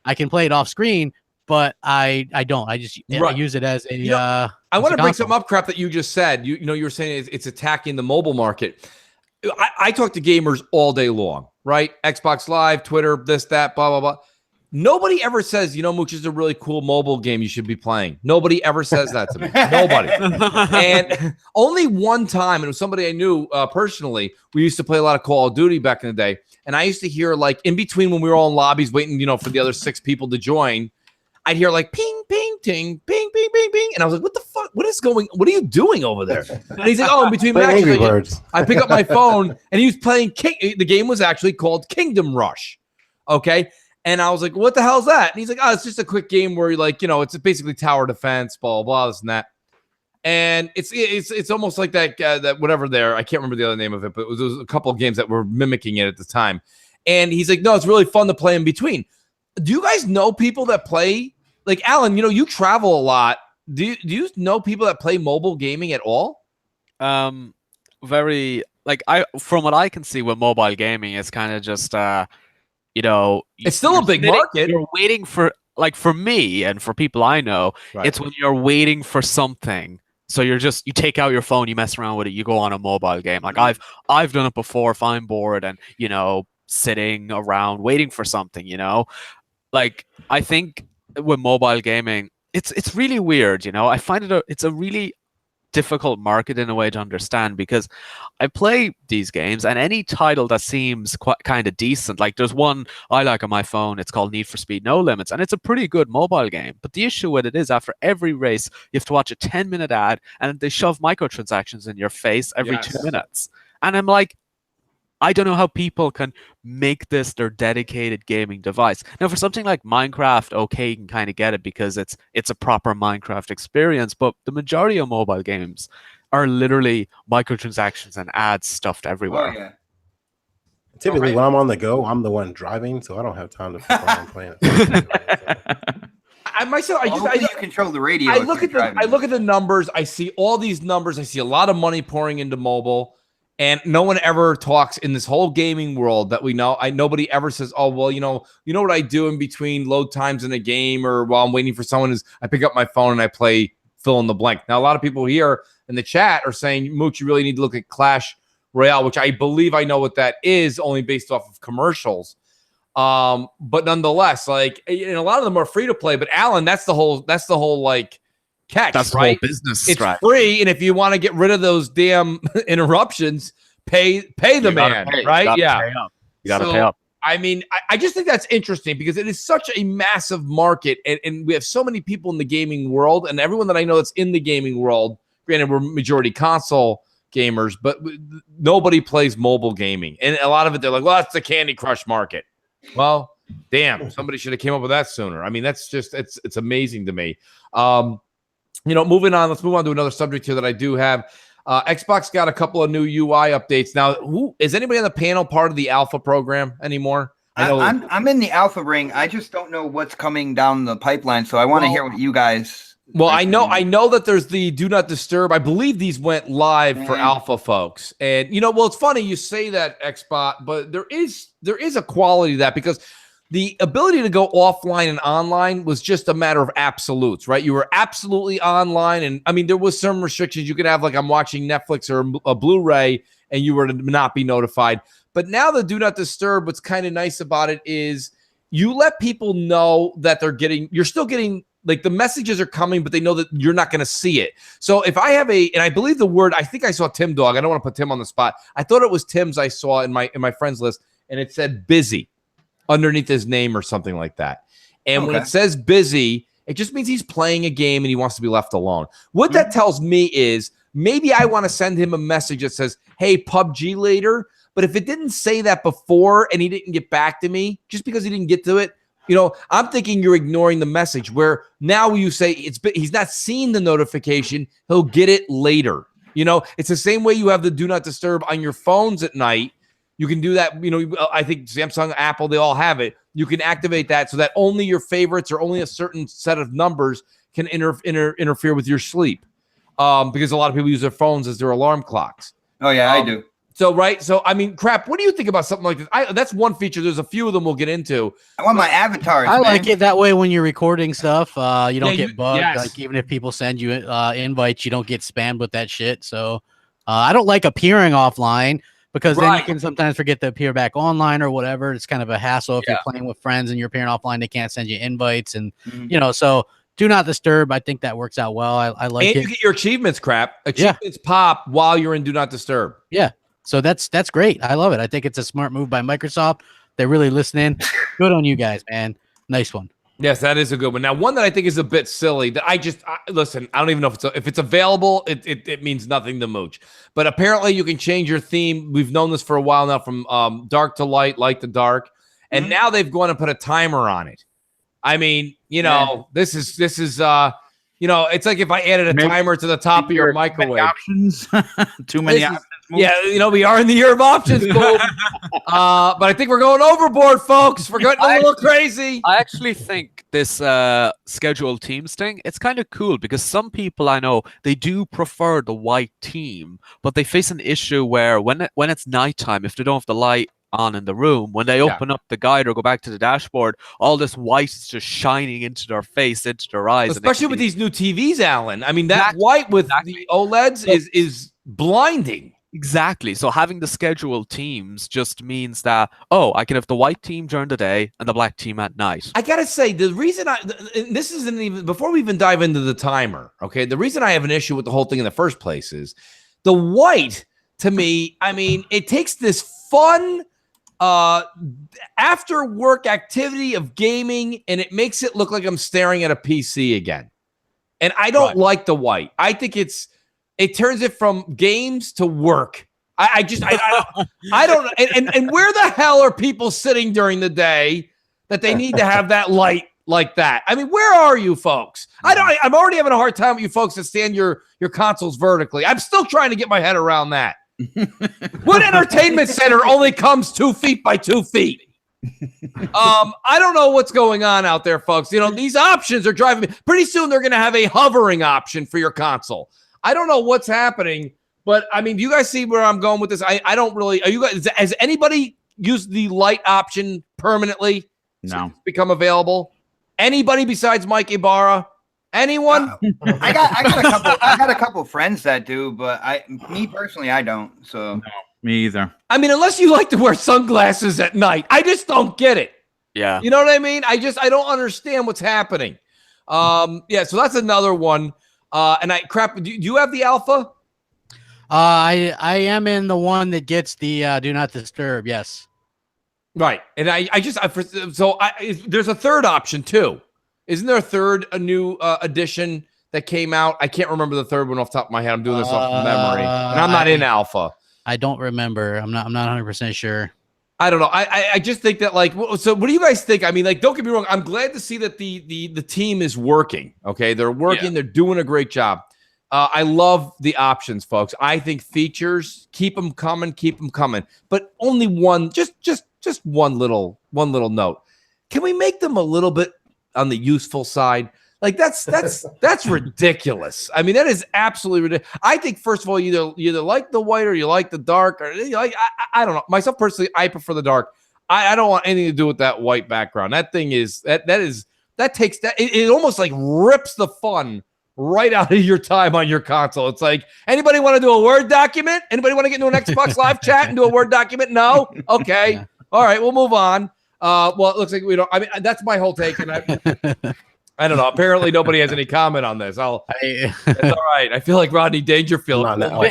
I can play it off screen, but I don't. I just I use it as a. I want to bring something up, crap, that you just said. You were saying it's attacking the mobile market. I talk to gamers all day long, right? Xbox Live, Twitter, this, that, blah, blah, blah. Nobody ever says, Mooch is a really cool mobile game you should be playing. Nobody ever says that to me. Nobody. And only one time, and it was somebody I knew personally, we used to play a lot of Call of Duty back in the day. And I used to hear, like, in between when we were all in lobbies waiting, for the other 6 people to join, I'd hear, like, ping, ping, ting, ping, ping, ping, ping. And I was like, what the fuck? What are you doing over there? And he's like, in between matches, I pick up my phone, and he was playing the game was actually called Kingdom Rush. Okay? And I was like, what the hell is that? And he's like, it's just a quick game where it's basically tower defense, blah, blah, blah, this and that. And it's almost like that whatever there. I can't remember the other name of it, but it was a couple of games that were mimicking it at the time. And he's like, no, it's really fun to play in between. Do you guys know people that play? Like, Alan, you travel a lot. Do you know people that play mobile gaming at all? Very, from what I can see with mobile gaming, it's kind of just it's still a big market. You're waiting for, for me and for people I know, it's when you're waiting for something. So you take out your phone, you mess around with it, you go on a mobile game. Like I've done it before if I'm bored and sitting around waiting for something. I think with mobile gaming, it's really weird. I find it's a really difficult market in a way to understand, because I play these games and any title that seems kind of decent, like there's one I like on my phone, it's called Need for Speed No Limits, and it's a pretty good mobile game, but the issue with it is after every race you have to watch a 10-minute ad and they shove microtransactions in your face every 2 minutes, and I'm like, I don't know how people can make this their dedicated gaming device. Now, for something like Minecraft, okay, you can kind of get it because it's a proper Minecraft experience, but the majority of mobile games are literally microtransactions and ads stuffed everywhere. Oh, yeah. Typically, when I'm on the go, I'm the one driving, so I don't have time to playing it. You control the radio. I look at the numbers. I see all these numbers. I see a lot of money pouring into mobile. And no one ever talks in this whole gaming world that we know. Nobody ever says, "Oh, well, you know what I do in between load times in a game or while I'm waiting for someone is I pick up my phone and I play fill in the blank." Now, a lot of people here in the chat are saying, "Mooch, you really need to look at Clash Royale," which I believe I know what that is, only based off of commercials. But nonetheless, like, and a lot of them are free to play. But Alan, that's the whole like catch. That's right? the whole business. It's free, and if you want to get rid of those damn interruptions, pay the man, right? Yeah, you gotta pay up. I mean, I just think that's interesting because it is such a massive market, and we have so many people in the gaming world, and everyone that I know that's in the gaming world. Granted, we're majority console gamers, but nobody plays mobile gaming, and a lot of it they're like, well, that's the Candy Crush market. Well, damn, somebody should have came up with that sooner. I mean, that's just it's amazing to me. Moving on, let's move on to another subject here that I do have. Xbox got a couple of new UI updates. Now, who is anybody on the panel part of the alpha program anymore? I'm in the alpha ring. I just don't know what's coming down the pipeline, so I want to hear what you guys. Well, I know that there's the do not disturb. I believe these went live for alpha folks. And it's funny you say that, Xbot, but there is a quality to that because the ability to go offline and online was just a matter of absolutes, right? You were absolutely online, and I mean there was some restrictions. You could have like I'm watching Netflix or a Blu-ray, and you were to not be notified. But now the do not disturb, what's kind of nice about it is you let people know that you're still getting. Like the messages are coming, but they know that you're not going to see it. So if I have and I believe the word, I think I saw Tim Dog. I don't want to put Tim on the spot. I thought it was Tim's I saw in my friends list, and it said busy underneath his name or something like that. And when it says busy, it just means he's playing a game and he wants to be left alone. What that tells me is maybe I want to send him a message that says, hey, PUBG later. But if it didn't say that before and he didn't get back to me, just because he didn't get to it, I'm thinking you're ignoring the message where now you say he's not seen the notification. He'll get it later. It's the same way you have the do not disturb on your phones at night. You can do that. I think Samsung, Apple, they all have it. You can activate that so that only your favorites or only a certain set of numbers can interfere with your sleep. Because a lot of people use their phones as their alarm clocks. Oh, yeah, I do. So, right. So, I mean, crap, what do you think about something like this? That's one feature. There's a few of them we'll get into. I want my avatars. I like it that way when you're recording stuff. You don't get bugged. Yes. Like, even if people send you invites, you don't get spammed with that shit. So, I don't like appearing offline because then you can sometimes forget to appear back online or whatever. It's kind of a hassle if you're playing with friends and you're appearing offline. They can't send you invites. And, so do not disturb. I think that works out well. I like it. And you get your achievements, crap. Achievements pop while you're in do not disturb. Yeah. So that's great. I love it. I think it's a smart move by Microsoft. They're really listening. Good on you guys, man. Nice one. Yes, that is a good one. Now, one that I think is a bit silly that listen, I don't even know if it's available. It means nothing to Mooch. But apparently you can change your theme. We've known this for a while now from dark to light, light to dark. And now they've gone and put a timer on it. I mean, this is it's like if I added a timer to the top of your microwave. Options. Too many options. Yeah, we are in the year of options, but I think we're going overboard, folks. We're getting a little crazy. I actually think this scheduled teams thing, it's kind of cool because some people I know, they do prefer the white team, but they face an issue where when it's nighttime, if they don't have the light on in the room, when they open up the guide or go back to the dashboard, all this white is just shining into their face, into their eyes. Especially with these new TVs, Alan. I mean, that white with the OLEDs is blinding. Exactly. So having the scheduled teams just means that, I can have the white team during the day and the black team at night. I got to say, the reason this isn't even, before we even dive into the timer, okay, the reason I have an issue with the whole thing in the first place is the white, to me, I mean, it takes this fun after work activity of gaming and it makes it look like I'm staring at a PC again. And I don't like the white. I think it turns it from games to work. I don't and where the hell are people sitting during the day that they need to have that light like that? I mean, where are you folks? I'm already having a hard time with you folks that stand your consoles vertically. I'm still trying to get my head around that. What entertainment center only comes 2 feet by 2 feet? I don't know what's going on out there, folks. These options are driving me. Pretty soon they're going to have a hovering option for your console. I don't know what's happening But I mean, do you guys see where I'm going with this? I don't really. Are you guys? Has anybody used the light option permanently? No. Become available. Anybody besides Mike Ibarra? Anyone? I got a couple friends that do, but me personally, I don't. So no, me either. I mean, unless you like to wear sunglasses at night, I just don't get it. Yeah, you know what I mean. I don't understand what's happening. Yeah. So that's another one. And do you have the alpha? I am in the one that gets the do not disturb. Yes. Right. And there's a third option too. Isn't there a new edition that came out? I can't remember the third one off the top of my head. I'm doing this off of memory, and I'm not in alpha. I don't remember. I'm not 100% sure. I don't know. I just think that so what do you guys think? I mean, don't get me wrong. I'm glad to see that the team is working. Okay. They're working. Yeah. They're doing a great job. I love the options, folks. I think features, keep them coming. But only one, just one little note. Can we make them a little bit on the useful side? That's ridiculous. I mean, that is absolutely ridiculous. I think first of all, you either like the white or you like the dark, or you like I don't know. Myself personally, I prefer the dark. I don't want anything to do with that white background. That thing is that takes it almost rips the fun right out of your time on your console. It's like, anybody want to do a Word document? Anybody want to get into an Xbox Live chat and do a Word document? No? Okay. Yeah. All right, we'll move on. Well, it looks like we don't. I mean, that's my whole take, and I don't know. Apparently, nobody has any comment on this. It's all right. I feel like Rodney Dangerfield. Talk about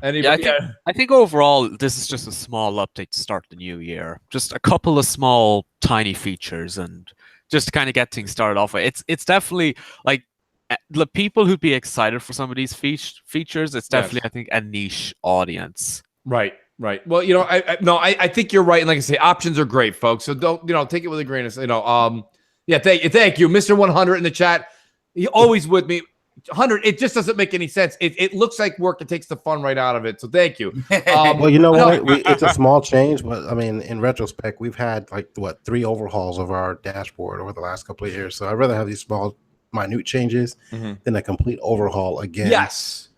it. I think overall, this is just a small update to start the new year. Just a couple of small, tiny features, and just to kind of get things started off with. It's definitely the people who'd be excited for some of these features. It's definitely, I think, a niche audience. Right. Well, I think you're right. And like I say, options are great, folks. So don't, take it with a grain of, yeah. Thank you, Mr. 100 in the chat. He always with me. 100. It just doesn't make any sense. It looks like work. It takes the fun right out of it. So thank you. Well, you know what? It's a small change, but I mean, in retrospect, we've had 3 overhauls of our dashboard over the last couple of years. So I'd rather have these small, minute changes than a complete overhaul again. Yes.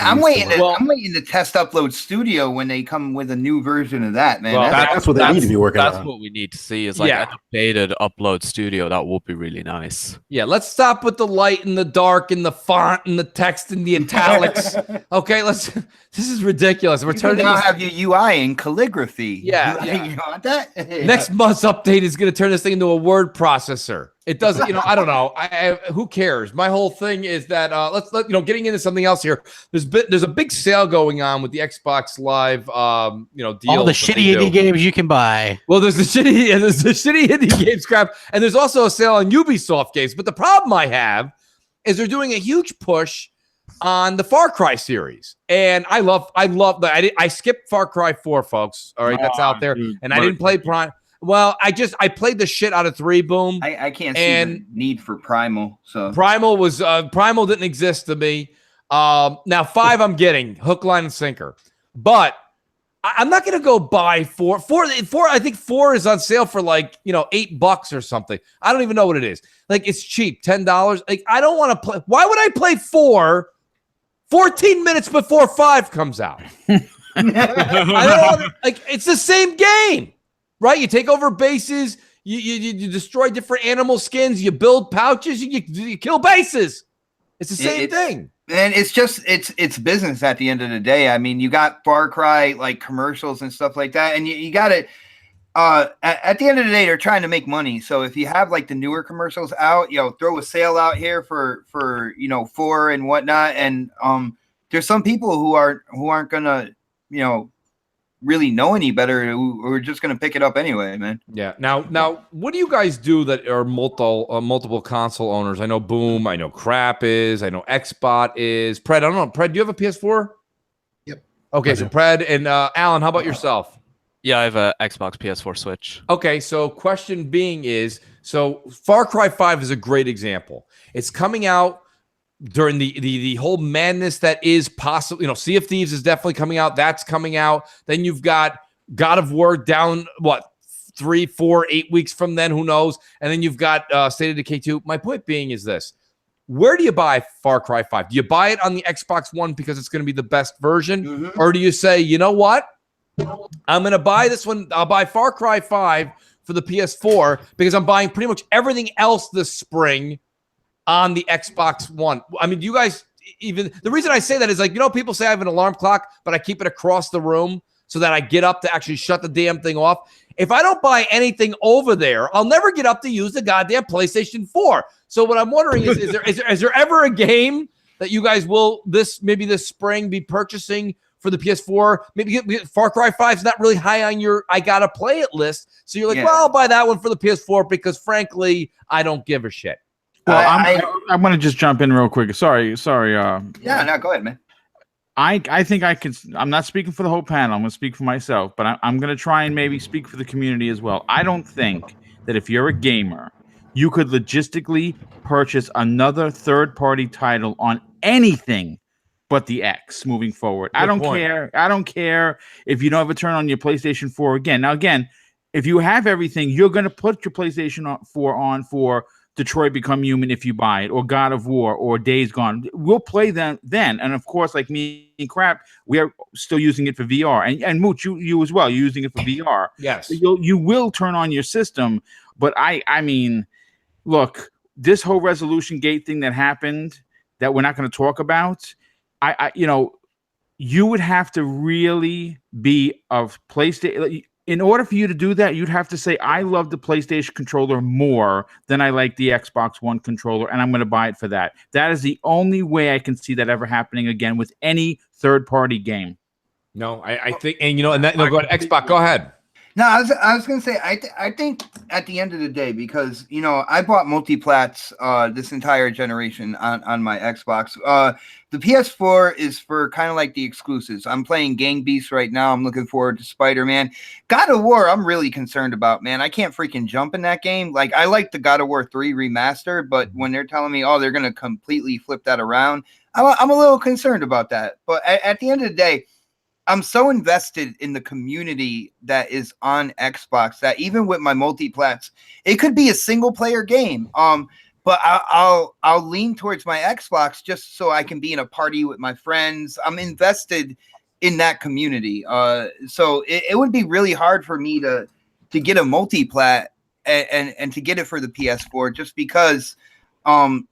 I'm waiting to test Upload Studio when they come with a new version of that, man. Well, that's what they need to be working on. That's what we need to see is an updated Upload Studio. That would be really nice. Yeah, let's stop with the light and the dark and the font and the text and the italics. Okay, this is ridiculous. We're turning now have your UI in calligraphy. Yeah. You want that? Next month's update is going to turn this thing into a word processor. It doesn't, I don't know. Who cares? My whole thing is that getting into something else here. There's a big sale going on with the Xbox Live, deal. All the shitty indie games you can buy. Well, there's the shitty indie games crap, and there's also a sale on Ubisoft games. But the problem I have is they're doing a huge push on the Far Cry series, and I love that. I skipped Far Cry 4, folks. All right, that's out there, and I didn't play Prime. Well, I played the shit out of 3, boom. I can't see the need for Primal. So Primal didn't exist to me. Now 5 I'm getting hook, line, and sinker, but I'm not gonna go buy 4. 4. I think 4 is on sale for $8 or something. I don't even know what it is. It's cheap, $10. I don't want to play. Why would I play 4 14 minutes before 5 comes out? It's the same game. Right, you take over bases, you destroy different animal skins, you build pouches, you kill bases. It's the same thing. And it's business at the end of the day. I mean, you got Far Cry commercials and stuff like that, and you got to. At the end of the day, they're trying to make money. So if you have the newer commercials out, throw a sale out here for 4 and whatnot, and there's some people who aren't gonna really know any better who are just going to pick it up anyway, man. Yeah. Now, what do you guys do that are multiple console owners? I know Boom. I know Crap is. I know Xbot is. Pred, I don't know. Pred, do you have a PS4? Yep. Okay, so Pred and Alan, how about yourself? Yeah, I have a Xbox PS4 Switch. Okay, so question being is, Far Cry 5 is a great example. It's coming out during the whole madness that is possible. Sea of Thieves is definitely coming out. That's coming out. Then you've got God of War down, 3, 4, 8 weeks from then, who knows? And then you've got State of Decay 2. My point being is this. where do you buy Far Cry 5? Do you buy it on the Xbox One because it's going to be the best version? Or do you say, you know what? I'm going to buy this one. I'll buy Far Cry 5 for the PS4 because I'm buying pretty much everything else this spring on the Xbox One. I mean, do you guys even, the reason I say that is like, people say I have an alarm clock, but I keep it across the room so that I get up to actually shut the damn thing off. If I don't buy anything over there, I'll never get up to use the goddamn PlayStation 4. So what I'm wondering is there ever a game that you guys will maybe this spring be purchasing for the PS4? Maybe Far Cry 5 is not really high on your I gotta play it list. So you're like, well, I'll buy that one for the PS4 because frankly, I don't give a shit. Well, I'm going to just jump in real quick. Sorry. Yeah, no, go ahead, man. I think I can. I'm not speaking for the whole panel. I'm going to speak for myself, but I'm going to try and maybe speak for the community as well. I don't think that if you're a gamer, you could logistically purchase another third-party title on anything but the X moving forward. I don't care. I don't care if you don't have a turn on your PlayStation 4 again. Now, again, if you have everything, you're going to put your PlayStation 4 on for Detroit Become Human if you buy it, or God of War, or Days Gone. We'll play them then. And of course, like me and Crap, we are still using it for VR. And Mooch, you as well, you're using it for VR. Yes. You will turn on your system. But I mean, look, this whole resolution gate thing that happened that we're not going to talk about, you would have to really be of PlayStation. In order for you to do that, you'd have to say, I love the PlayStation controller more than I like the Xbox One controller, and I'm going to buy it for that. That is the only way I can see that ever happening again with any third-party game. No, I think, and go ahead, Xbox, go ahead. No, I was gonna say I think at the end of the day, because I bought multiplats this entire generation on my Xbox. The PS4 is for kind of like the exclusives. I'm playing Gang Beasts right now. I'm looking forward to Spider-Man. God of War, I'm really concerned about, man. I can't freaking jump in that game. Like, I like the God of War 3 remaster, but when they're telling me, they're gonna completely flip that around, I'm a little concerned about that. But at the end of the day, I'm so invested in the community that is on Xbox that even with my multiplats, it could be a single player game. But I'll lean towards my Xbox just so I can be in a party with my friends. I'm invested in that community. So it would be really hard for me to get a multiplat and to get it for the PS4 just because I'm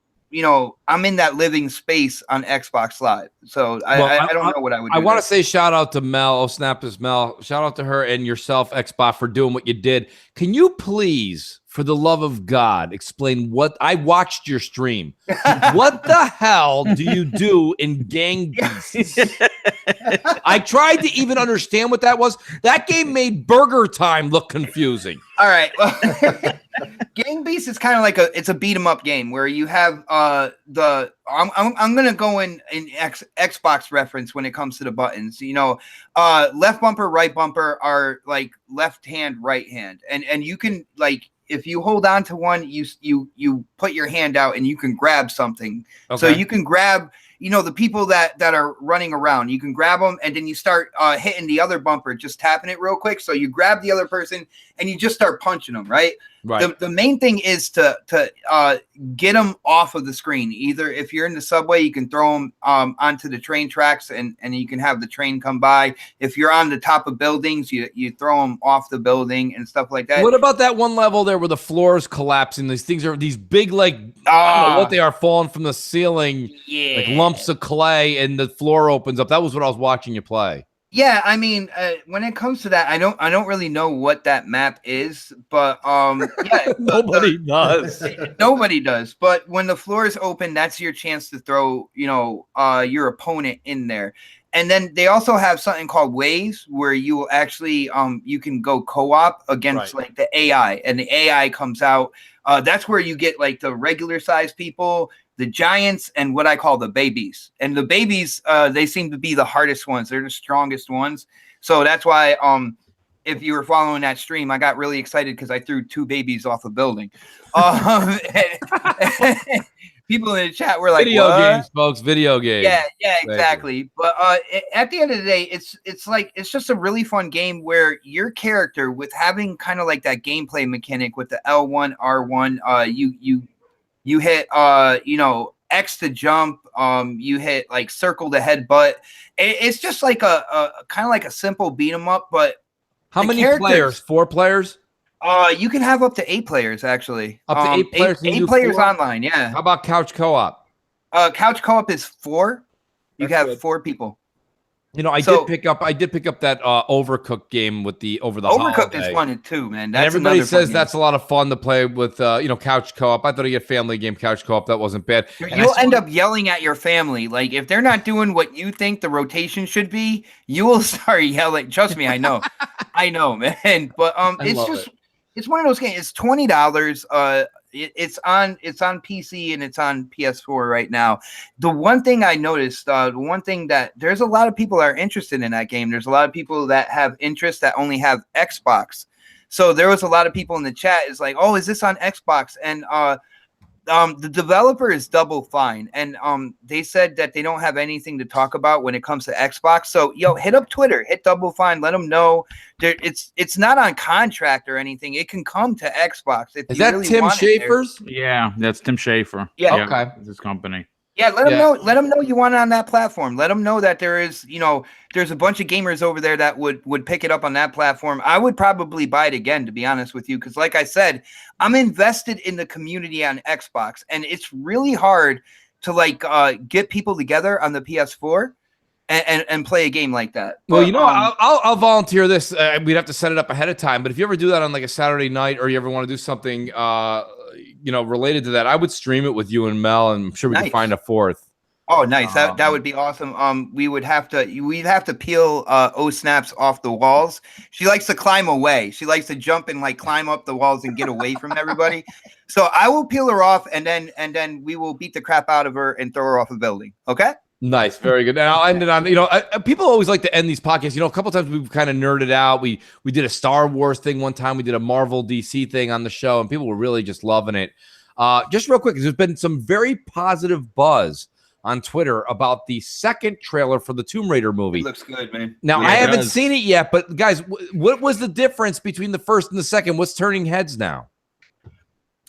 in that living space on Xbox Live. So I don't know what I would do. I want to say shout out to Mel. Oh, snap is Mel. Shout out to her and yourself, Xbox, for doing what you did. Can you please, for the love of God, explain what I watched your stream? What the hell do you do in Gang Beasts? I tried to even understand what that was. That game made Burger Time look confusing. All right. Well, Gang Beasts is kind of like it's a beat 'em up game where you have I'm gonna go in Xbox reference when it comes to the buttons. Left bumper, right bumper are like left hand, right hand, and you can like if you hold on to one, you put your hand out and you can grab something. Okay. So you can grab. The people that are running around, you can grab them and then you start hitting the other bumper, just tapping it real quick. So you grab the other person and you just start punching them, right? Right. The main thing is to get them off of the screen. Either if you're in the subway, you can throw them onto the train tracks and you can have the train come by. If you're on the top of buildings, you throw them off the building and stuff like that. What about that one level there where the floor is collapsing? These things are these big, like, I don't know what they are, falling from the ceiling, like lumps of clay, and the floor opens up. That was what I was watching you play. Yeah, I mean, when it comes to that, I don't really know what that map is, but yeah, nobody does. Nobody does. But when the floor is open, that's your chance to throw, your opponent in there. And then they also have something called waves where you will actually you can go co-op against like the AI, and the AI comes out. That's where you get like the regular size people, the giants, and what I call the babies. And the babies, they seem to be the hardest ones. They're the strongest ones. So that's why if you were following that stream, I got really excited because I threw 2 babies off a building. People in the chat were like, video what? Games, folks, video games. Yeah, exactly. But at the end of the day, it's just a really fun game where your character, with having kind of like that gameplay mechanic with the L1, R1, you hit X to jump. You hit like circle to headbutt. It's just like a kind of like a simple beat 'em up. But how many players? 4 players? You can have up to 8 players actually. Up to 8 players. 8 players online. Yeah. How about couch co-op? Couch co-op is 4. You can have 4 people. You know, I did pick up that Overcooked game with the Overcooked is fun too, man. That's and everybody says that's a lot of fun to play with couch co-op. I thought I'd get family game couch co-op. That wasn't bad. You'll end up yelling at your family. Like if they're not doing what you think the rotation should be, you will start yelling. Trust me, I know. I know, man. But it's one of those games. It's $20. It's on PC and it's on PS4 right now. The one thing I noticed, that there's a lot of people that are interested in that game. There's a lot of people that have interest that only have Xbox. So there was a lot of people in the chat is like, oh, is this on Xbox? And the developer is Double Fine, and they said that they don't have anything to talk about when it comes to Xbox. So hit up Twitter, hit Double Fine, let them know. It's not on contract or anything. It can come to Xbox. If is that really Tim Schafer's? Yeah, that's Tim Schafer. Yeah, okay, this company. Yeah, let them know. Let them know you want it on that platform. Let them know that there's a bunch of gamers over there that would pick it up on that platform. I would probably buy it again, to be honest with you, because like I said, I'm invested in the community on Xbox, and it's really hard to get people together on the PS4 and play a game like that. Well, I'll volunteer this. We'd have to set it up ahead of time, but if you ever do that on like a Saturday night, or you ever want to do something related to that, I would stream it with you and Mel, and I'm sure we can find a 4th. Oh, nice. That would be awesome. We'd have to peel snaps off the walls. She likes to climb away. She likes to jump and climb up the walls and get away from everybody. So I will peel her off, and then we will beat the crap out of her and throw her off a building. Okay? Nice, very good. And I'll end it on, people always like to end these podcasts. A couple times we've kind of nerded out. We did a Star Wars thing one time. We did a Marvel DC thing on the show, and people were really just loving it. Just real quick, there's been some very positive buzz on Twitter about the second trailer for the Tomb Raider movie. It looks good, man. Now, I haven't seen it yet, but guys, what was the difference between the first and the second? What's turning heads now?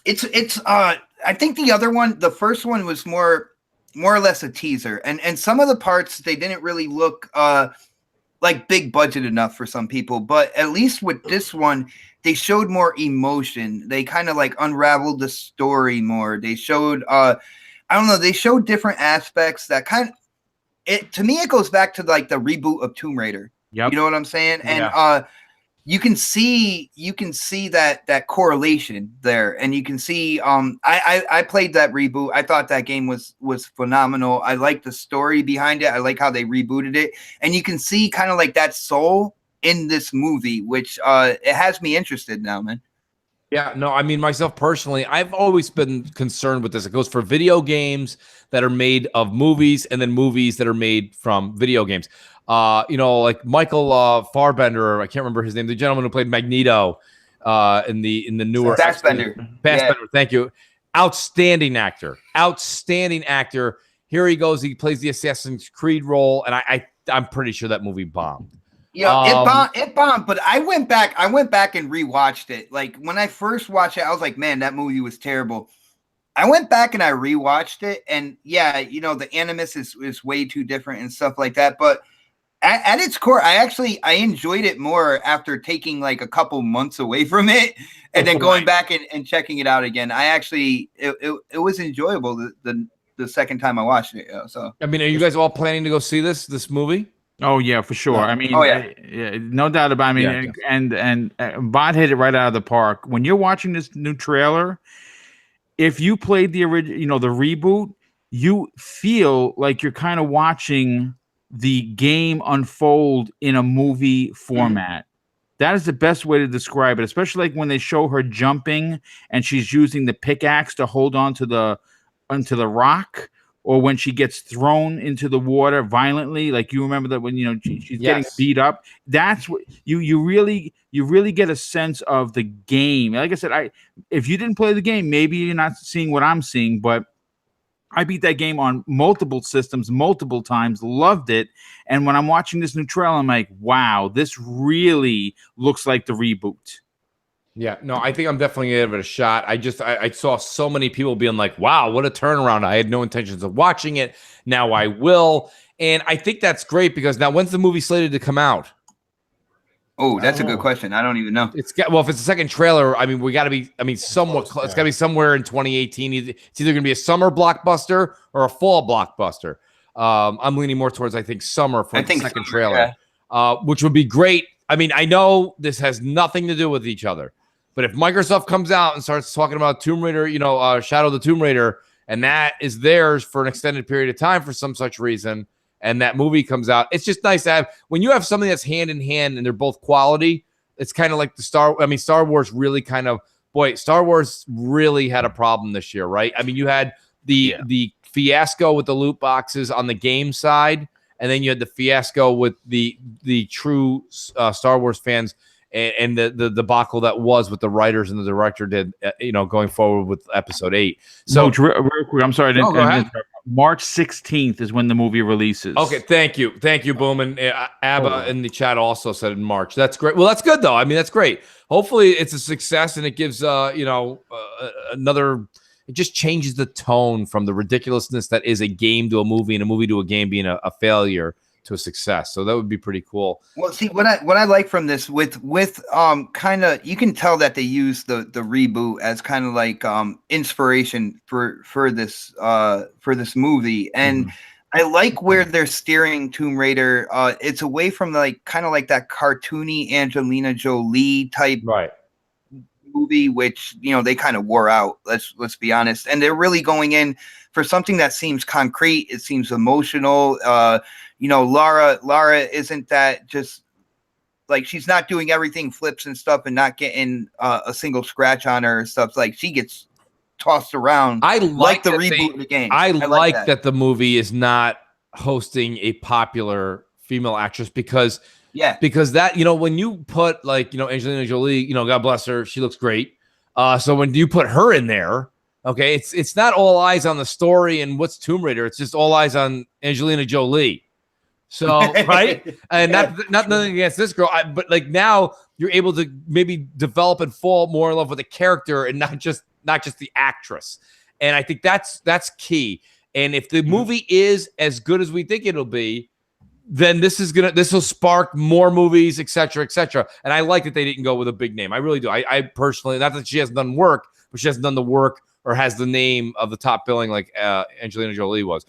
It's I think the other one, the first one was more or less a teaser, and some of the parts they didn't really look like big budget enough for some people, but at least with this one they showed more emotion. They kind of unraveled the story more. They showed they showed different aspects that to me it goes back to the reboot of Tomb Raider. Yep. You know what I'm saying? And you can see that correlation there, and you can see I played that reboot. I thought that game was phenomenal. I like the story behind it. I like how they rebooted it, and you can see kind of that soul in this movie, which it has me interested now, man. Yeah, no, I mean, myself personally, I've always been concerned with this. It goes for video games that are made of movies, and then movies that are made from video games. Like Michael Fassbender, I can't remember his name, the gentleman who played Magneto in the newer Fassbender. Thank you. Outstanding actor. Here he goes. He plays the Assassin's Creed role, and I'm pretty sure that movie bombed. Yeah, it bombed, but I went back and rewatched it. Like when I first watched it, I was like, man, that movie was terrible. I went back and I rewatched it, and yeah, the animus is way too different and stuff like that. But at its core, I enjoyed it more after taking a couple months away from it and then going back and checking it out again. It was enjoyable the second time I watched it. So I mean, are you guys all planning to go see this movie? Oh yeah, for sure. I mean, no doubt about it. I mean, and Bot hit it right out of the park. When you're watching this new trailer, if you played the original, the reboot, you feel like you're kind of watching the game unfold in a movie format. That is the best way to describe it, especially when they show her jumping and she's using the pickaxe to hold onto the rock, or when she gets thrown into the water violently. You remember that when she's getting beat up. That's what you really get a sense of the game. Like I said, if you didn't play the game, maybe you're not seeing what I'm seeing, but I beat that game on multiple systems, multiple times, loved it. And when I'm watching this new trailer, I'm like, wow, this really looks like the reboot. Yeah, no, I think I'm definitely gonna give it a shot. I saw so many people being like, wow, what a turnaround. I had no intentions of watching it. Now I will. And I think that's great because now when's the movie slated to come out? Oh, that's a good question. I don't even know. If it's a second trailer, I mean, we got to be, somewhat close. It's got to be somewhere in 2018. It's either going to be a summer blockbuster or a fall blockbuster. I'm leaning more towards, I think, summer for the second trailer, which would be great. I mean, I know this has nothing to do with each other, but if Microsoft comes out and starts talking about Tomb Raider, Shadow of the Tomb Raider, and that is theirs for an extended period of time for some such reason, and that movie comes out, it's just nice to have, when you have something that's hand in hand and they're both quality, it's kind of like Star Wars really Star Wars really had a problem this year, right? I mean, you had the fiasco with the loot boxes on the game side, and then you had the fiasco with the true Star Wars fans and the debacle that was with the writers and the director did, going forward with episode 8. So, Mooch, real quick, I'm sorry. Go ahead. March 16th is when the movie releases. Okay, thank you, Boom. And Abba in the chat also said in March. That's great. Well, that's good though. I mean, that's great. Hopefully, it's a success and it gives another. It just changes the tone from the ridiculousness that is a game to a movie and a movie to a game being a failure to a success. So that would be pretty cool. Well, see what I like from this with kind of, you can tell that they use the reboot as kind of like inspiration for this movie, and I like where they're steering Tomb Raider. It's away from kind of like that cartoony Angelina Jolie type movie, which they kind of wore out. Let's be honest, and they're really going in for something that seems concrete. It seems emotional. Lara isn't that just like, she's not doing everything flips and stuff and not getting a single scratch on her and stuff. Like, she gets tossed around. I like the reboot of the game. I like that the movie is not hosting a popular female actress because that, when you put Angelina Jolie, God bless her, she looks great. So when you put her in there, okay, it's not all eyes on the story and what's Tomb Raider. It's just all eyes on Angelina Jolie. So, right. And not nothing against this girl, but now you're able to maybe develop and fall more in love with the character and not just the actress. And I think that's key. And if the movie is as good as we think it'll be, then this will spark more movies, et cetera, et cetera. And I like that they didn't go with a big name. I really do. I personally, not that she hasn't done work, but she hasn't done the work or has the name of the top billing like Angelina Jolie was.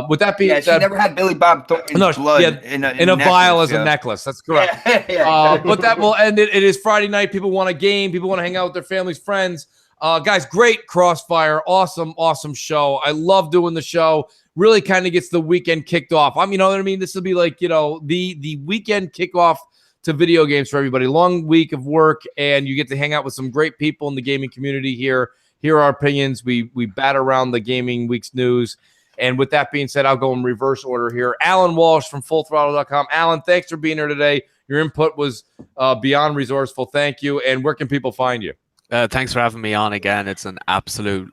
With that being said, she never had Billy Bob Thornton's blood in a vial as a necklace. That's correct. But that will end it. It is Friday night. People want a game. People want to hang out with their families, friends. Guys, great Crossfire. Awesome show. I love doing the show. Really kind of gets the weekend kicked off. You know what I mean? This will be like, the weekend kickoff to video games for everybody. Long week of work, and you get to hang out with some great people in the gaming community here. Hear our opinions. We bat around the gaming week's news. And with that being said, I'll go in reverse order here. Alan Walsh from FullThrottle.com. Alan, thanks for being here today. Your input was beyond resourceful. Thank you. And where can people find you? Thanks for having me on again. It's an absolute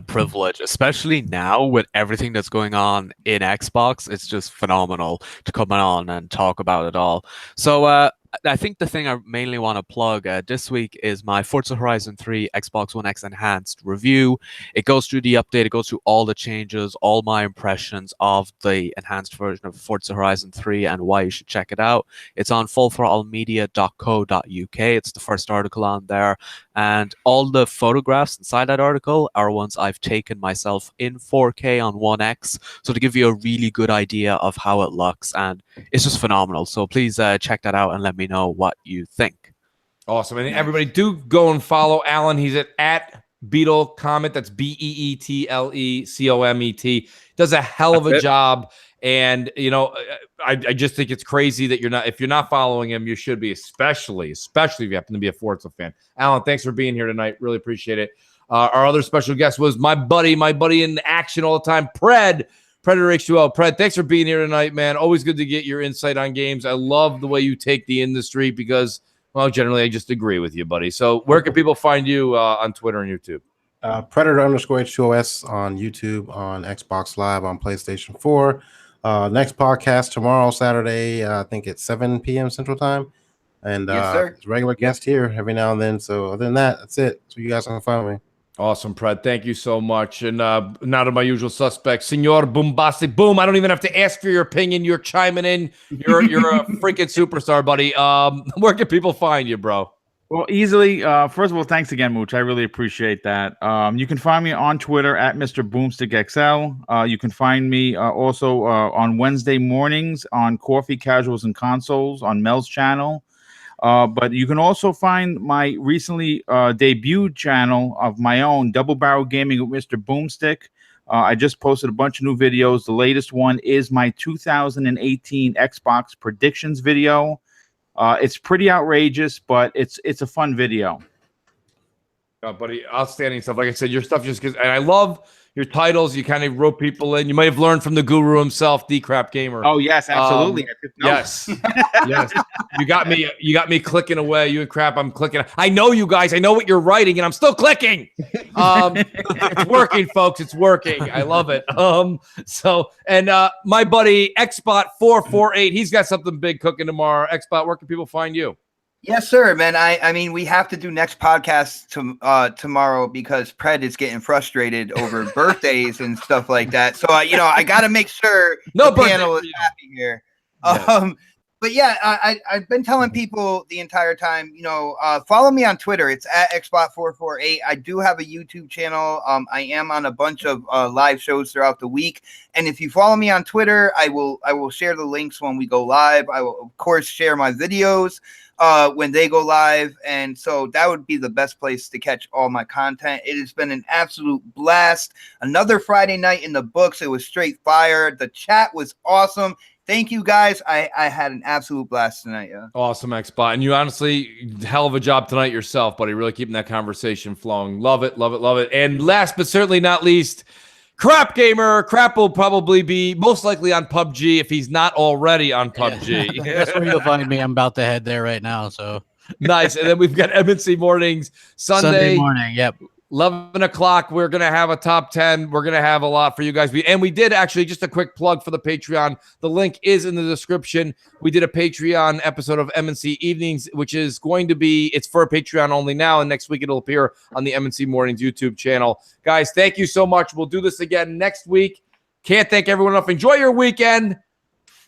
privilege, especially now with everything that's going on in Xbox. It's just phenomenal to come on and talk about it all. So I think the thing I mainly want to plug this week is my Forza Horizon 3 Xbox One X Enhanced review. It goes through the update. It goes through all the changes, all my impressions of the enhanced version of Forza Horizon 3 and why you should check it out. It's on fullthrottlemedia.co.uk. It's the first article on there. And all the photographs inside that article are ones I've taken myself in 4K on One X. So to give you a really good idea of how it looks. And it's just phenomenal. So please check that out and let me know what you think. Awesome. And everybody do go and follow Alan. He's at Beetle Comet. That's BeetleComet. Does a hell of a job. And I just think it's crazy that if you're not following him, you should be, especially if you happen to be a Forza fan. Alan, thanks for being here tonight. Really appreciate it. Our other special guest was my buddy in action all the time, Predator H2O. Pred, thanks for being here tonight, man. Always good to get your insight on games. I love the way you take the industry because, well, generally I just agree with you, buddy. So where can people find you on Twitter and YouTube? Predator_H2OS on YouTube, on Xbox Live, on PlayStation 4. Next podcast tomorrow, Saturday, I think it's 7 p.m. Central Time. And Yes, regular guest here every now and then. So other than that, that's it. So you guys can find me. Awesome, Pred. Thank you so much. And now to my usual suspect, Senor Bombastic Boom. I don't even have to ask for your opinion. You're chiming in. You're a freaking superstar, buddy. Where can people find you, bro? Well, easily. First of all, thanks again, Mooch. I really appreciate that. You can find me on Twitter at Mr. BoomstickXL. You can find me also on Wednesday mornings on Coffee Casuals and Consoles on Mel's channel. But you can also find my recently debuted channel of my own, Double Barrel Gaming with Mr. Boomstick. I just posted a bunch of new videos. The latest one is my 2018 Xbox predictions video. It's pretty outrageous, but it's a fun video. Buddy, outstanding stuff. Like I said, your stuff just gets, and I love your titles. You kind of rope people in. You might have learned from the guru himself, D Crap Gamer. Oh yes, absolutely. Yes, yes. You got me clicking away. You and Crap, I'm clicking. I know you guys. I know what you're writing, and I'm still clicking. It's working, folks. It's working. I love it. My buddy Xbot448, he's got something big cooking tomorrow. Xbot, where can people find you? Yes, sir, man. I mean, we have to do next podcast tomorrow because Pred is getting frustrated over birthdays and stuff like that. So, I got to make sure the panel is happy here. Yes. But yeah, I've been telling people the entire time, follow me on Twitter. It's at Xbot448. I do have a YouTube channel. I am on a bunch of live shows throughout the week. And if you follow me on Twitter, I will share the links when we go live. I will, of course, share my videos when they go live. And so that would be the best place to catch all my content. It has been an absolute blast. Another Friday night in the books. It was straight fire. The chat was awesome. Thank you, guys. I had an absolute blast tonight. Yeah. Awesome, Xbot. And you honestly, hell of a job tonight yourself, buddy. Really keeping that conversation flowing. Love it, love it, love it. And last but certainly not least, Crap Gamer. Crap will probably be most likely on PUBG if he's not already on PUBG. Yeah. That's where you'll find me. I'm about to head there right now. So nice. And then we've got MNC Mornings Sunday morning. Yep. 11 o'clock, we're going to have a top 10. We're going to have a lot for you guys. We did actually, just a quick plug for the Patreon. The link is in the description. We did a Patreon episode of MNC Evenings, which is going to be, it's for Patreon only now, and next week it'll appear on the MNC Mornings YouTube channel. Guys, thank you so much. We'll do this again next week. Can't thank everyone enough. Enjoy your weekend.